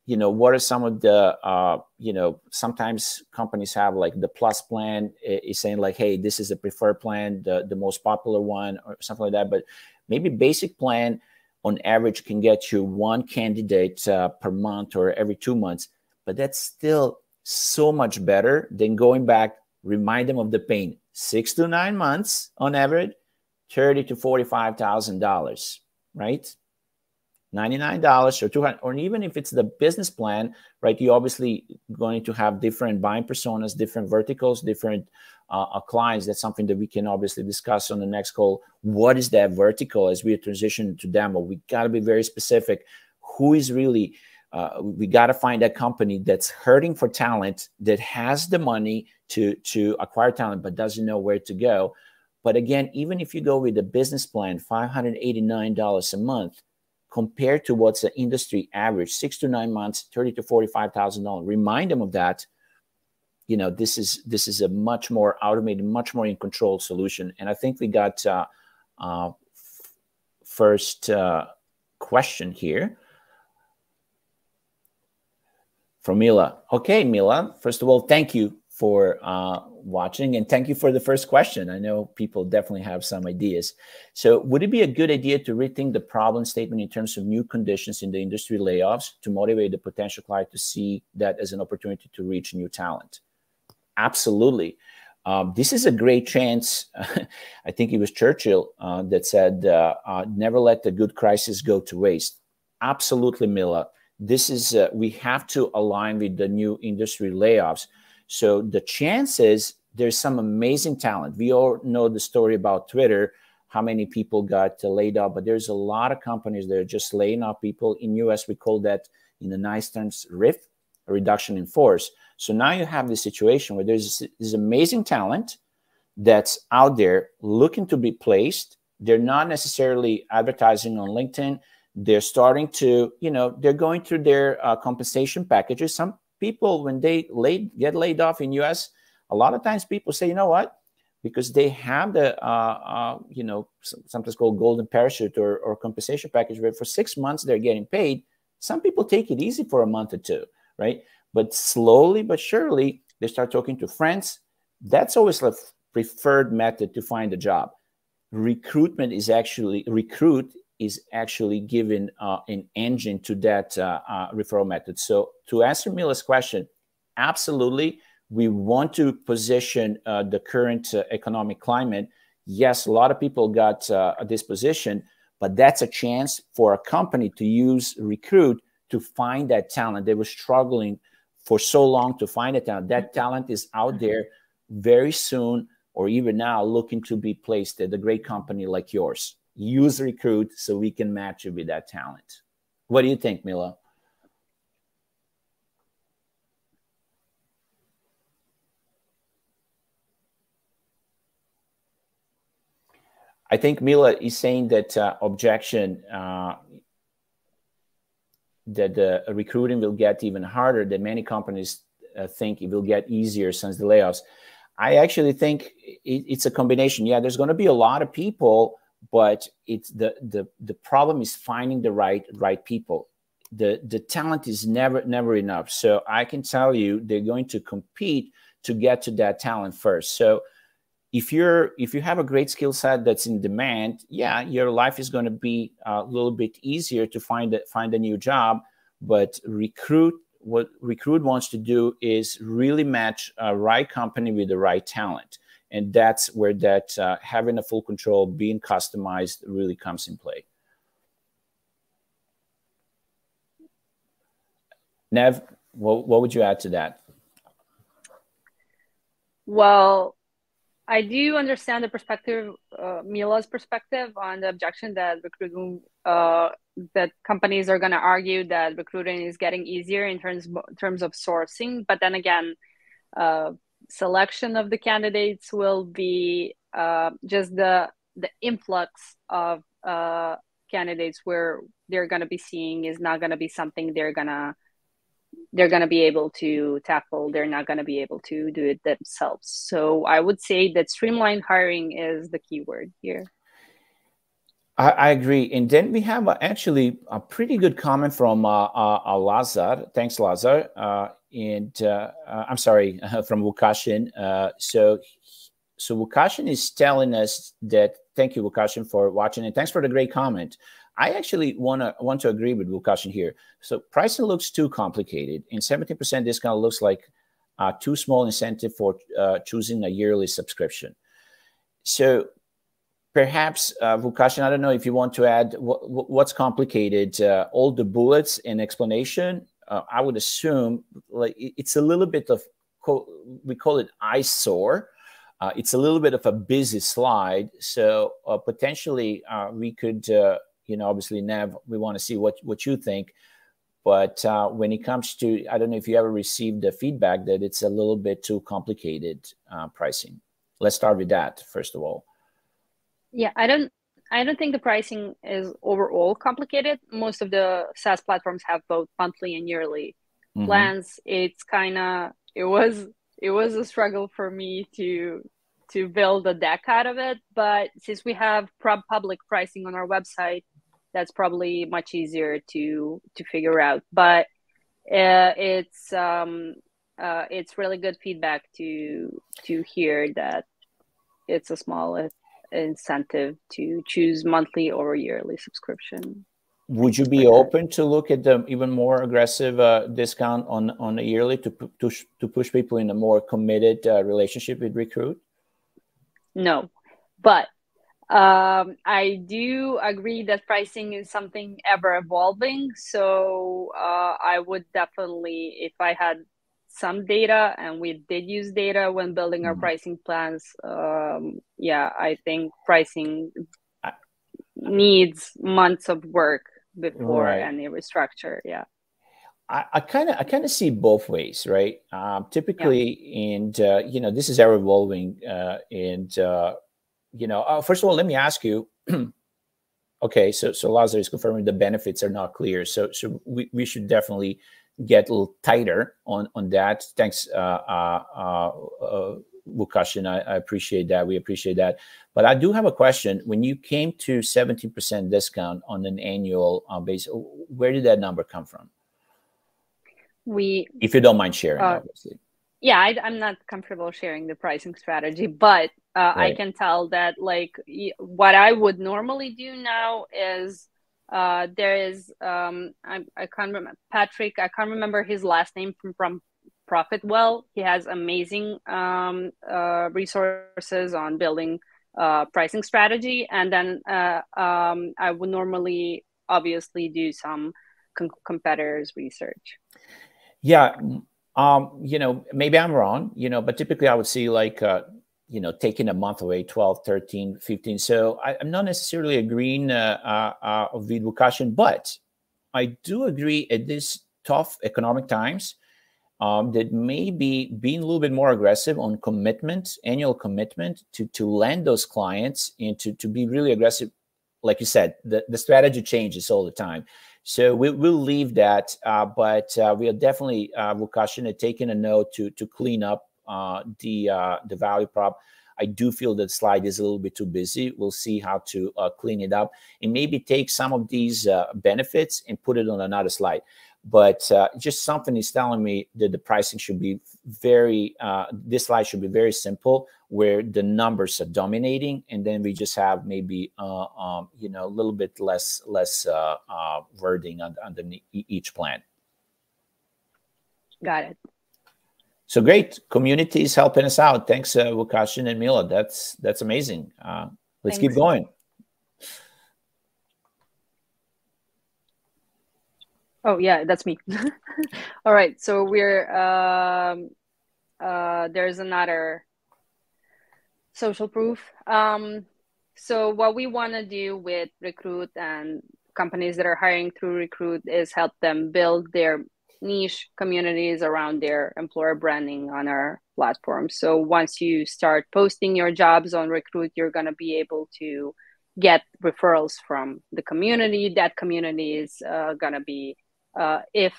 you know, what are some of the, you know, sometimes companies have like the plus plan is saying like, hey, this is a preferred plan, the most popular one or something like that. But maybe basic plan on average can get you one candidate per month or every 2 months. But that's still so much better than going back, remind them of the pain. 6 to 9 months on average, $30,000 to $45,000, right? $99 or $200, or even if it's the business plan, right? You're obviously going to have different buying personas, different verticals, different clients. That's something that we can obviously discuss on the next call. What is that vertical as we transition to demo? We got to be very specific. Who is really we got to find that company that's hurting for talent, that has the money to acquire talent, but doesn't know where to go. But again, even if you go with a business plan, $589 a month, compared to what's the industry average, 6 to 9 months, $30,000 to $45,000. Remind them of that. You know, this is a much more automated, much more in control solution. And I think we got first question here from Mila. Okay, Mila, first of all, thank you for watching, and thank you for the first question. I know people definitely have some ideas. So would it be a good idea to rethink the problem statement in terms of new conditions in the industry layoffs to motivate the potential client to see that as an opportunity to reach new talent? Absolutely. This is a great chance. I think it was Churchill that said, never let the good crisis go to waste. Absolutely, Mila. This is, we have to align with the new industry layoffs. So the chances, there's some amazing talent. We all know the story about Twitter, how many people got laid off, but there's a lot of companies that are just laying off people. In US, we call that, in the nice terms, RIF, a reduction in force. So now you have this situation where there's this amazing talent that's out there looking to be placed. They're not necessarily advertising on LinkedIn. They're starting to, you know, they're going through their compensation packages. Some people, when they get laid off in US, a lot of times people say, you know what? Because they have the, you know, sometimes called golden parachute or compensation package, where for 6 months they're getting paid. Some people take it easy for a month or two, right? But slowly but surely, they start talking to friends. That's always the preferred method to find a job. Recruit is actually given an engine to that referral method. So to answer Mila's question, absolutely, we want to position the current economic climate. Yes, a lot of people got this position, but that's a chance for a company to use Recrooit to find that talent. They were struggling for so long to find a talent. That talent is out there very soon, or even now, looking to be placed at a great company like yours. Use Recrooit so we can match you with that talent. What do you think, Mila? I think Mila is saying that objection that the recruiting will get even harder, that many companies think it will get easier since the layoffs. I actually think it's a combination. Yeah, there's going to be a lot of people, but it's the problem is finding the right people. The talent is never enough. So I can tell you, they're going to compete to get to that talent first. So if you have a great skill set that's in demand, yeah, your life is going to be a little bit easier to find a new job. But what Recrooit wants to do is really match a right company with the right talent, and that's where that having a full control, being customized, really comes in play. Nev, what would you add to that?
Well, I do understand the perspective, Mila's perspective on the objection that recruiting, that companies are going to argue that recruiting is getting easier in terms of sourcing. But then again, selection of the candidates will be just the influx of candidates where they're going to be seeing is not going to be something they're going to be able to tackle. They're not going to be able to do it themselves. So I would say that streamlined hiring is the key word here.
I agree. And then we have actually a pretty good comment from Lazar. Thanks, Lazar. I'm sorry, from Wukashin. So Wukashin is telling us that, thank you, Wukashin, for watching, and thanks for the great comment. I actually want to agree with Wukashin here. So pricing looks too complicated, and 17% discount looks like a too small incentive for choosing a yearly subscription. So perhaps, Wukashin, I don't know if you want to add what's complicated. All the bullets and explanation, I would assume like it's a little bit of, we call it eyesore. It's a little bit of a busy slide. So potentially we could, obviously, Nev, we want to see what you think. But when it comes to, I don't know if you ever received the feedback that it's a little bit too complicated pricing. Let's start with that, first of all.
Yeah, I don't think the pricing is overall complicated. Most of the SaaS platforms have both monthly and yearly plans. It's it was a struggle for me to build a deck out of it. But since we have public pricing on our website, that's probably much easier to figure out. But it's really good feedback to hear that it's a small incentive to choose monthly or yearly subscription.
Would you be open to look at the even more aggressive discount on a yearly to push people in a more committed relationship with Recrooit?
No, but I do agree that pricing is something ever evolving. So I would definitely, if I had some data, and we did use data when building our pricing plans, yeah, I think pricing needs months of work before any restructure. Yeah.
I kind of see both ways, right? Typically, and this is ever evolving, first of all, let me ask you. Okay, so Lazar is confirming the benefits are not clear, so we should definitely get a little tighter on that. Thanks, Vukasin. I appreciate that. We appreciate that. But I do have a question. When you came to 17% discount on an annual basis, where did that number come from? If you don't mind sharing, obviously.
Yeah, I'm not comfortable sharing the pricing strategy, but right. I can tell that like what I would normally do now is there is I can't remember Patrick. I can't remember his last name from Profitwell. He has amazing resources on building pricing strategy, and then I would normally obviously do some competitors research.
Yeah. Maybe I'm wrong, but typically I would see like, taking a month away, 12, 13, 15. So I'm not necessarily agreeing with Vukasin, but I do agree at this tough economic times that maybe being a little bit more aggressive on commitment, annual commitment to land those clients and to be really aggressive. Like you said, the strategy changes all the time. So we'll leave that, but we are definitely, Vukasin, taking a note to clean up the value prop. I do feel that the slide is a little bit too busy. We'll see how to clean it up and maybe take some of these benefits and put it on another slide. But just something is telling me that the pricing should be this slide should be very simple, where the numbers are dominating, and then we just have maybe a little bit less wording underneath each plan.
Got it.
So great, community is helping us out. Thanks, Vukasin and Mila. That's amazing. Let's keep going.
Oh yeah, that's me. All right, so we're there's another social proof. So what we want to do with Recrooit and companies that are hiring through Recrooit is help them build their niche communities around their employer branding on our platform. So once you start posting your jobs on Recrooit, you're going to be able to get referrals from the community. That community is going to be if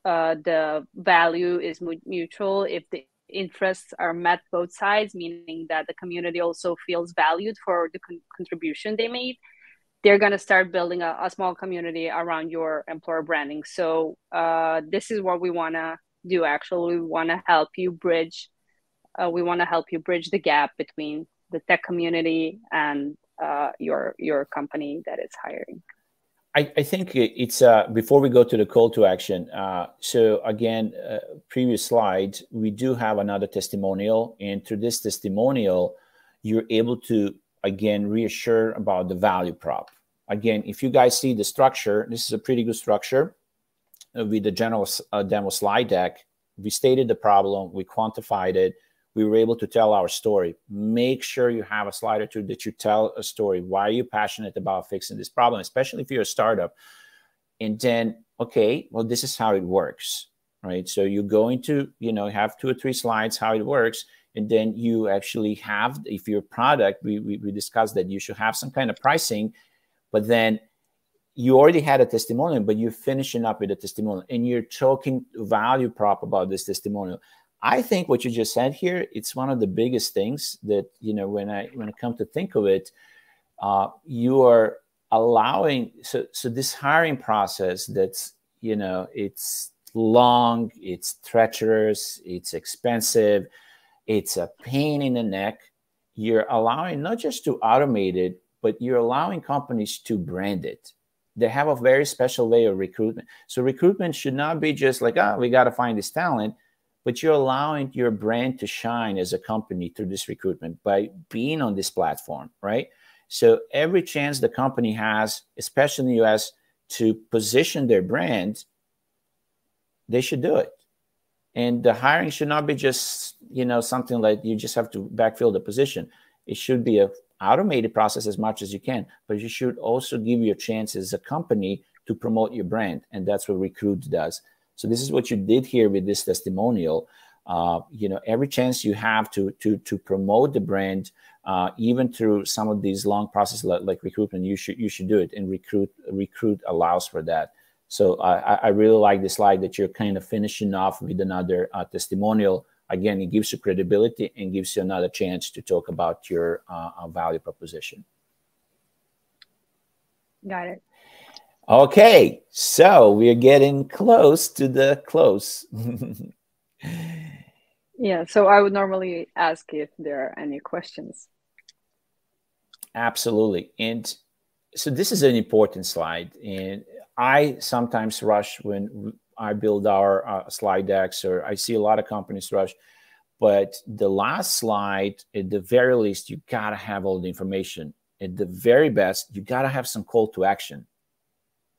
the value is mutual, if the interests are met both sides, meaning that the community also feels valued for the contribution they made, they're going to start building a small community around your employer branding. So this is what we want to do. Actually, we want to help you bridge. We want to help you bridge the gap between the tech community and your company that is hiring.
I think it's before we go to the call to action. So again, previous slide, we do have another testimonial, and through this testimonial, you're able to again reassure about the value prop. Again, if you guys see the structure, this is a pretty good structure with the general demo slide deck. We stated the problem, we quantified it, we were able to tell our story. Make sure you have a slide or two that you tell a story. Why are you passionate about fixing this problem, especially if you're a startup? And then, okay, well, this is how it works, right? So you're going to, have 2 or 3 slides how it works. And then you actually have, if your product, we discussed that you should have some kind of pricing, but then you already had a testimonial, but you're finishing up with a testimonial and you're talking value prop about this testimonial. I think what you just said here, it's one of the biggest things that, when I come to think of it, you are allowing, so this hiring process that's, it's long, it's treacherous, it's expensive, it's a pain in the neck. You're allowing not just to automate it, but you're allowing companies to brand it. They have a very special way of recruitment. So recruitment should not be just like, we got to find this talent, but you're allowing your brand to shine as a company through this recruitment by being on this platform, right? So every chance the company has, especially in the US, to position their brand, they should do it. And the hiring should not be just, something like you just have to backfill the position. It should be an automated process as much as you can, but you should also give you a chance as a company to promote your brand. And that's what Recrooit does. So this is what you did here with this testimonial. Every chance you have to promote the brand, even through some of these long processes like recruitment, you should do it. And Recrooit allows for that. So I really like the slide that you're kind of finishing off with another testimonial. Again, it gives you credibility and gives you another chance to talk about your value proposition.
Got it.
Okay, so we're getting close to the close.
Yeah, so I would normally ask if there are any questions.
Absolutely. And so this is an important slide. And I sometimes rush when I build our slide decks, or I see a lot of companies rush. But the last slide, at the very least, you got to have all the information. At the very best, you got to have some call to action.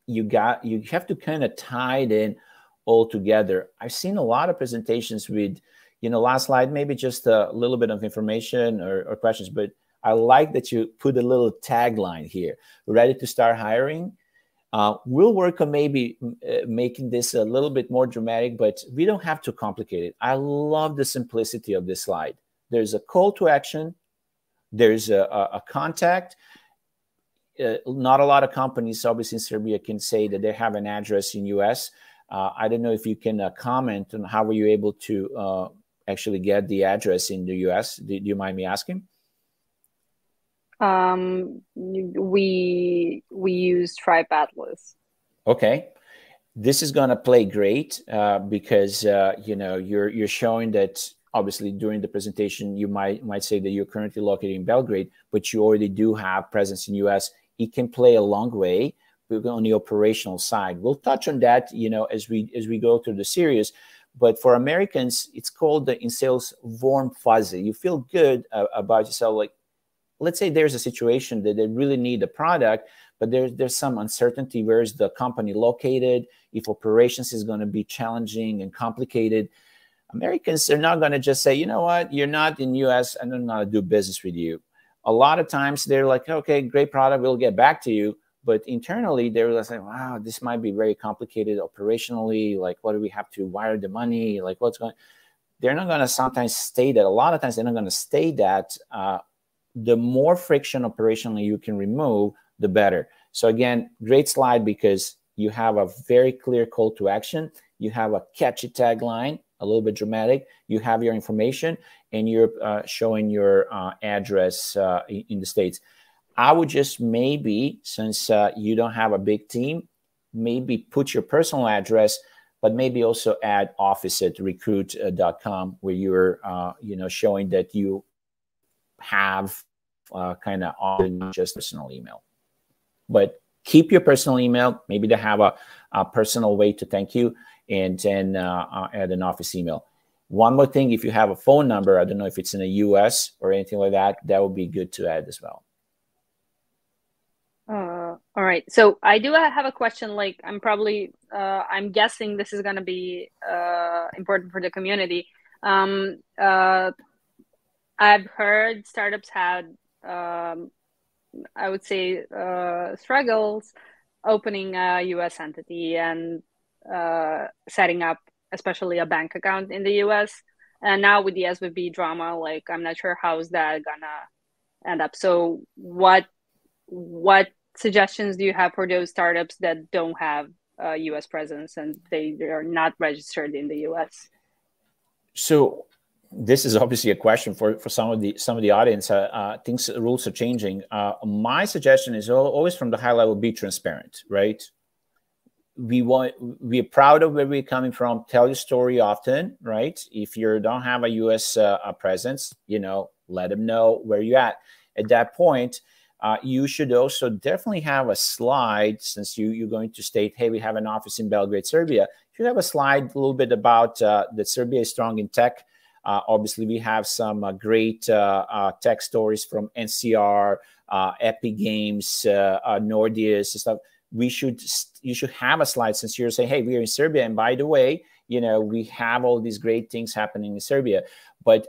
You have to kind of tie it in all together. I've seen a lot of presentations with, last slide, maybe just a little bit of information or questions, but I like that you put a little tagline here. Ready to start hiring? We'll work on maybe making this a little bit more dramatic, but we don't have to complicate it. I love the simplicity of this slide. There's a call to action. There's a contact. Not a lot of companies, obviously in Serbia, can say that they have an address in US. I don't know if you can comment on how were you able to actually get the address in the US. Do you mind me asking?
We use Stripe Atlas.
Okay, this is going to play great because you're showing that obviously during the presentation you might say that you're currently located in Belgrade, but you already do have presence in US. It can play a long way on the operational side. We'll touch on that, as we go through the series. But for Americans, it's called in sales warm fuzzy. You feel good about yourself. Like, let's say there's a situation that they really need a product, but there's some uncertainty. Where is the company located? If operations is going to be challenging and complicated, Americans are not going to just say, you know what, you're not in US, and I'm not going to do business with you. A lot of times they're like, okay, great product, we'll get back to you. But internally, they're like, wow, this might be very complicated operationally. Like, what do we have to wire the money? Like, what's going? They're not going to sometimes state that. A lot of times they're not going to state that. The more friction operationally you can remove, the better. So again, great slide because you have a very clear call to action. You have a catchy tagline, a little bit dramatic. You have your information, and you're showing your address in the States. I would just maybe, since you don't have a big team, maybe put your personal address, but maybe also add office at recrooit.com where you're, showing that you have kind of just personal email. But keep your personal email. Maybe they have a personal way to thank you, and then add an office email. One more thing, if you have a phone number, I don't know if it's in the US or anything like that, that would be good to add as well.
All right. So I do have a question. Like, I'm guessing this is going to be important for the community. I've heard startups had, I would say, struggles opening a US entity and setting up, especially a bank account in the US. And now with the SVB drama, like, I'm not sure how is that gonna end up. So what suggestions do you have for those startups that don't have a US presence and they are not registered in the US?
So this is obviously a question for some of the audience. Rules are changing. My suggestion is always from the high level, be transparent, right? We're proud of where we're coming from. Tell your story often, right? If you don't have a US presence, let them know where you're at. At that point, you should also definitely have a slide, since you're going to state, hey, we have an office in Belgrade, Serbia. You should have a slide a little bit about that Serbia is strong in tech. Obviously, we have some great tech stories from NCR, Epic Games, Nordeus and stuff. You should have a slide, since you're saying, hey, we're in Serbia, and by the way, we have all these great things happening in Serbia. But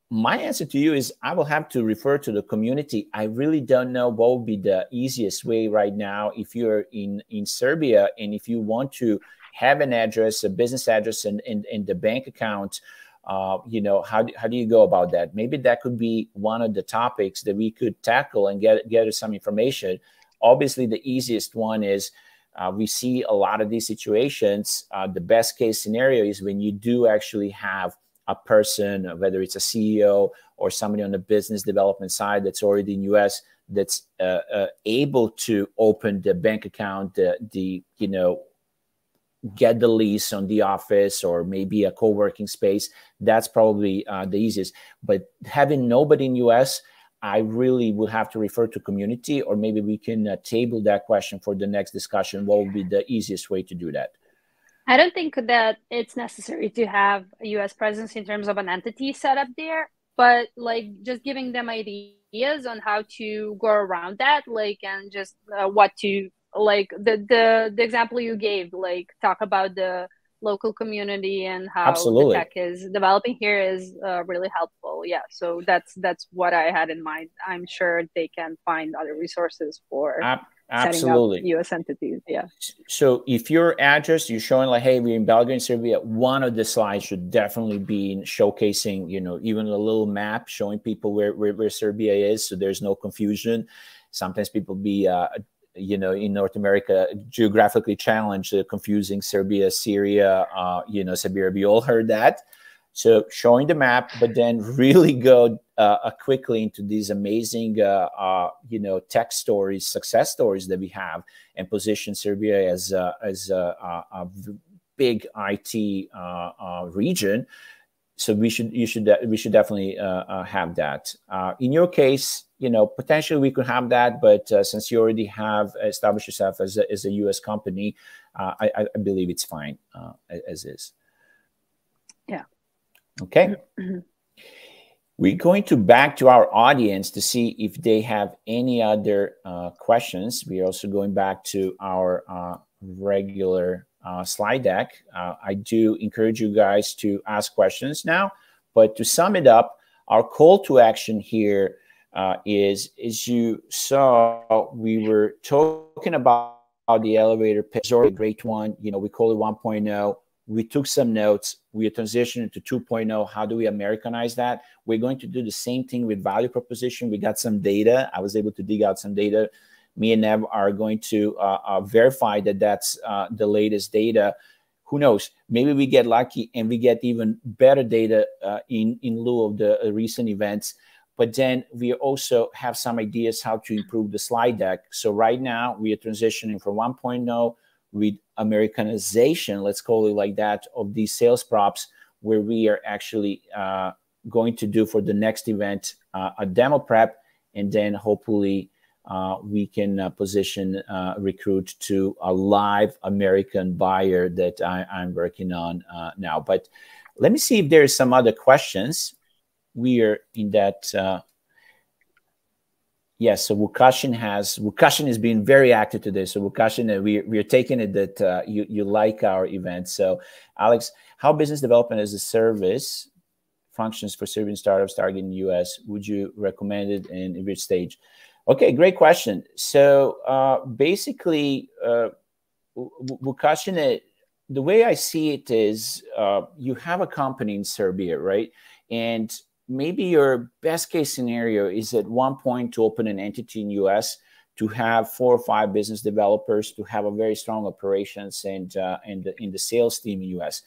my answer to you is I will have to refer to the community. I really don't know what would be the easiest way right now if you're in Serbia and if you want to have an address, a business address, and the bank account. How do you go about that? Maybe that could be one of the topics that we could tackle and get some information. Obviously, the easiest one is we see a lot of these situations. The best case scenario is when you do actually have a person, whether it's a CEO or somebody on the business development side that's already in US, that's able to open the bank account, get the lease on the office or maybe a co-working space. That's probably the easiest. But having nobody in US, I really will have to refer to community, or maybe we can table that question for the next discussion. What would be the easiest way to do that?
I don't think that it's necessary to have a US presence in terms of an entity set up there, but like just giving them ideas on how to go around that, like, and just what to, like the example you gave, like talk about the local community and how
Absolutely.
the tech is developing here is really helpful. Yeah, so that's what I had in mind. I'm sure they can find other resources for setting up
Absolutely.
US entities. Yeah.
So if your address, you're showing like, hey, we're in Belgrade and Serbia, one of the slides should definitely be showcasing, even a little map showing people where Serbia is, so there's no confusion. Sometimes people be in North America, geographically challenged, confusing Serbia, Syria, Siberia. We all heard that. So showing the map, but then really go quickly into these amazing, tech stories, success stories that we have, and position Serbia as a big IT region. So we should definitely have that. In your case, potentially we could have that, but since you already have established yourself as a U.S. company, I believe it's fine as is.
Yeah.
Okay. We're going back to our audience to see if they have any other questions. We are also going back to our regular slide deck. I do encourage you guys to ask questions now, but to sum it up, our call to action here is, as you saw, we were talking about the elevator pitch, or a great one. We call it 1.0. We took some notes. We are transitioning to 2.0. How do we Americanize that? We're going to do the same thing with value proposition. We got some data. I was able to dig out some data. Me and Nev are going to verify that that's the latest data. Who knows? Maybe we get lucky and we get even better data in lieu of the recent events. But then we also have some ideas how to improve the slide deck. So right now we are transitioning from 1.0 with Americanization, let's call it like that, of these sales props, where we are actually going to do for the next event a demo prep, and then hopefully we can position Recrooit to a live American buyer that I'm working on now. But let me see if there's some other questions. We are in that. Yes, so Wukashin has been very active today. So Wukashin, we are taking it that you like our event. So Alex, how business development as a service functions for Serbian startups targeting the US? Would you recommend it, and in which stage? Okay, great question. So basically, Wukashin, the way I see it is you have a company in Serbia, right? And maybe your best case scenario is at one point to open an entity in US, to have 4 or 5 business developers, to have a very strong operations and in the sales team in US.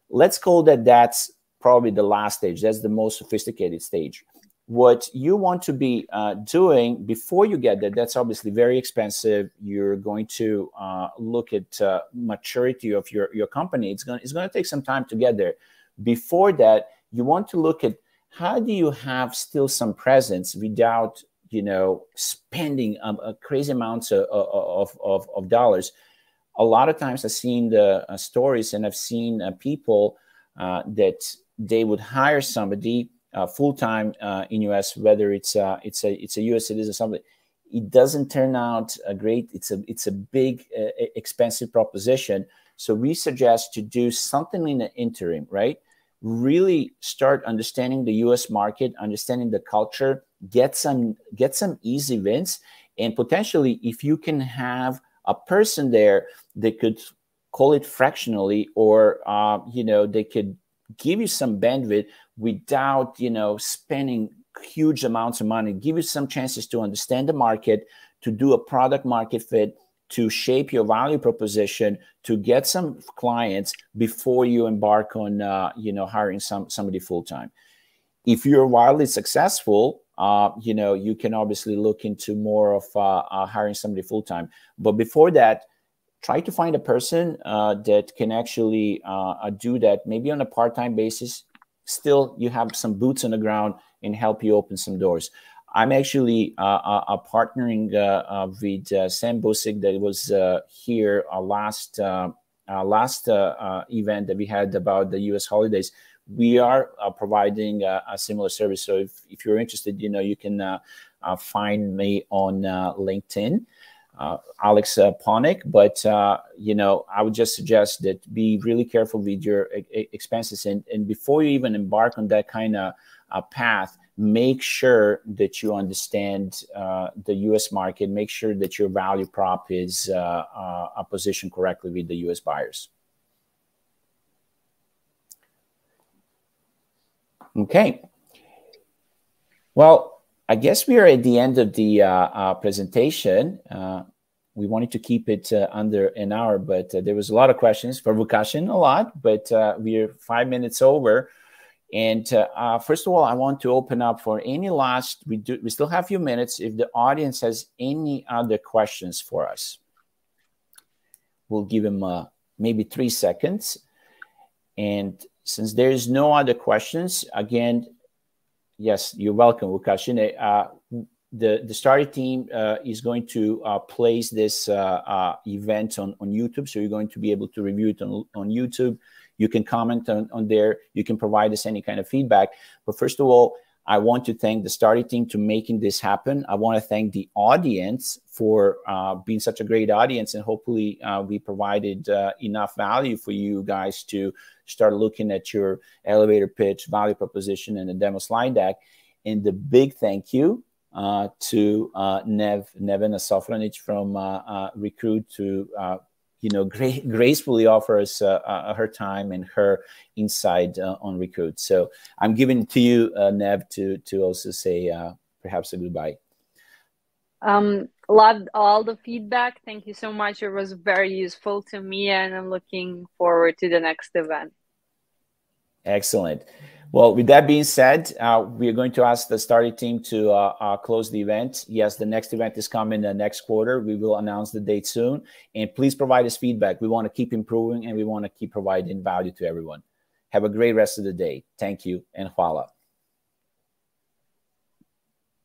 Let's call that's probably the last stage. That's the most sophisticated stage. What you want to be doing before you get there, that's obviously very expensive. You're going to look at maturity of your company. It's going to take some time to get there. Before that, you want to look at how do you have still some presence without, spending crazy amounts of dollars. A lot of times I've seen the stories, and I've seen people that they would hire somebody full-time in US, whether it's a US citizen or something. It doesn't turn out great. It's a big expensive proposition. So we suggest to do something in the interim, right? Really start understanding the US market, understanding the culture, get some easy wins, and potentially if you can have a person there that could call it fractionally, or they could give you some bandwidth without spending huge amounts of money, give you some chances to understand the market, to do a product market fit, to shape your value proposition to get some clients before you embark on, hiring somebody full-time. If you're wildly successful, you can obviously look into more of hiring somebody full-time. But before that, try to find a person that can actually do that, maybe on a part-time basis. Still, you have some boots on the ground and help you open some doors. I'm actually partnering with Sam Busick that was here last event that we had about the U.S. holidays. We are providing a similar service. So if you're interested, you can find me on LinkedIn, Alex Ponick. But, I would just suggest that be really careful with your expenses. And before you even embark on that kind of path, make sure that you understand the U.S. market. Make sure that your value prop is positioned correctly with the U.S. buyers. Okay. Well, I guess we are at the end of the presentation. We wanted to keep it under an hour, but there was a lot of questions for Vukasin, a lot, but we are 5 minutes over. And first of all, I want to open up for any last, we still have a few minutes. If the audience has any other questions for us, we'll give them maybe 3 seconds. And since there is no other questions, again, yes, you're welcome, Vukasin. The Startit team is going to place this event on YouTube, so you're going to be able to review it on YouTube. You can comment on there. You can provide us any kind of feedback. But first of all, I want to thank the Startit team to making this happen. I want to thank the audience for being such a great audience, and hopefully we provided enough value for you guys to start looking at your elevator pitch, value proposition, and the demo slide deck. And the big thank you to Nevena Sofranic from Recrooit to gracefully offer us her time and her insight on Recrooit. So I'm giving it to you, Nev, to also say perhaps a goodbye.
Loved all the feedback. Thank you so much. It was very useful to me, and I'm looking forward to the next event.
Excellent. Well, with that being said, we are going to ask the Startit team to close the event. Yes, the next event is coming the next quarter. We will announce the date soon. And please provide us feedback. We want to keep improving, and we want to keep providing value to everyone. Have a great rest of the day. Thank you, and hvala.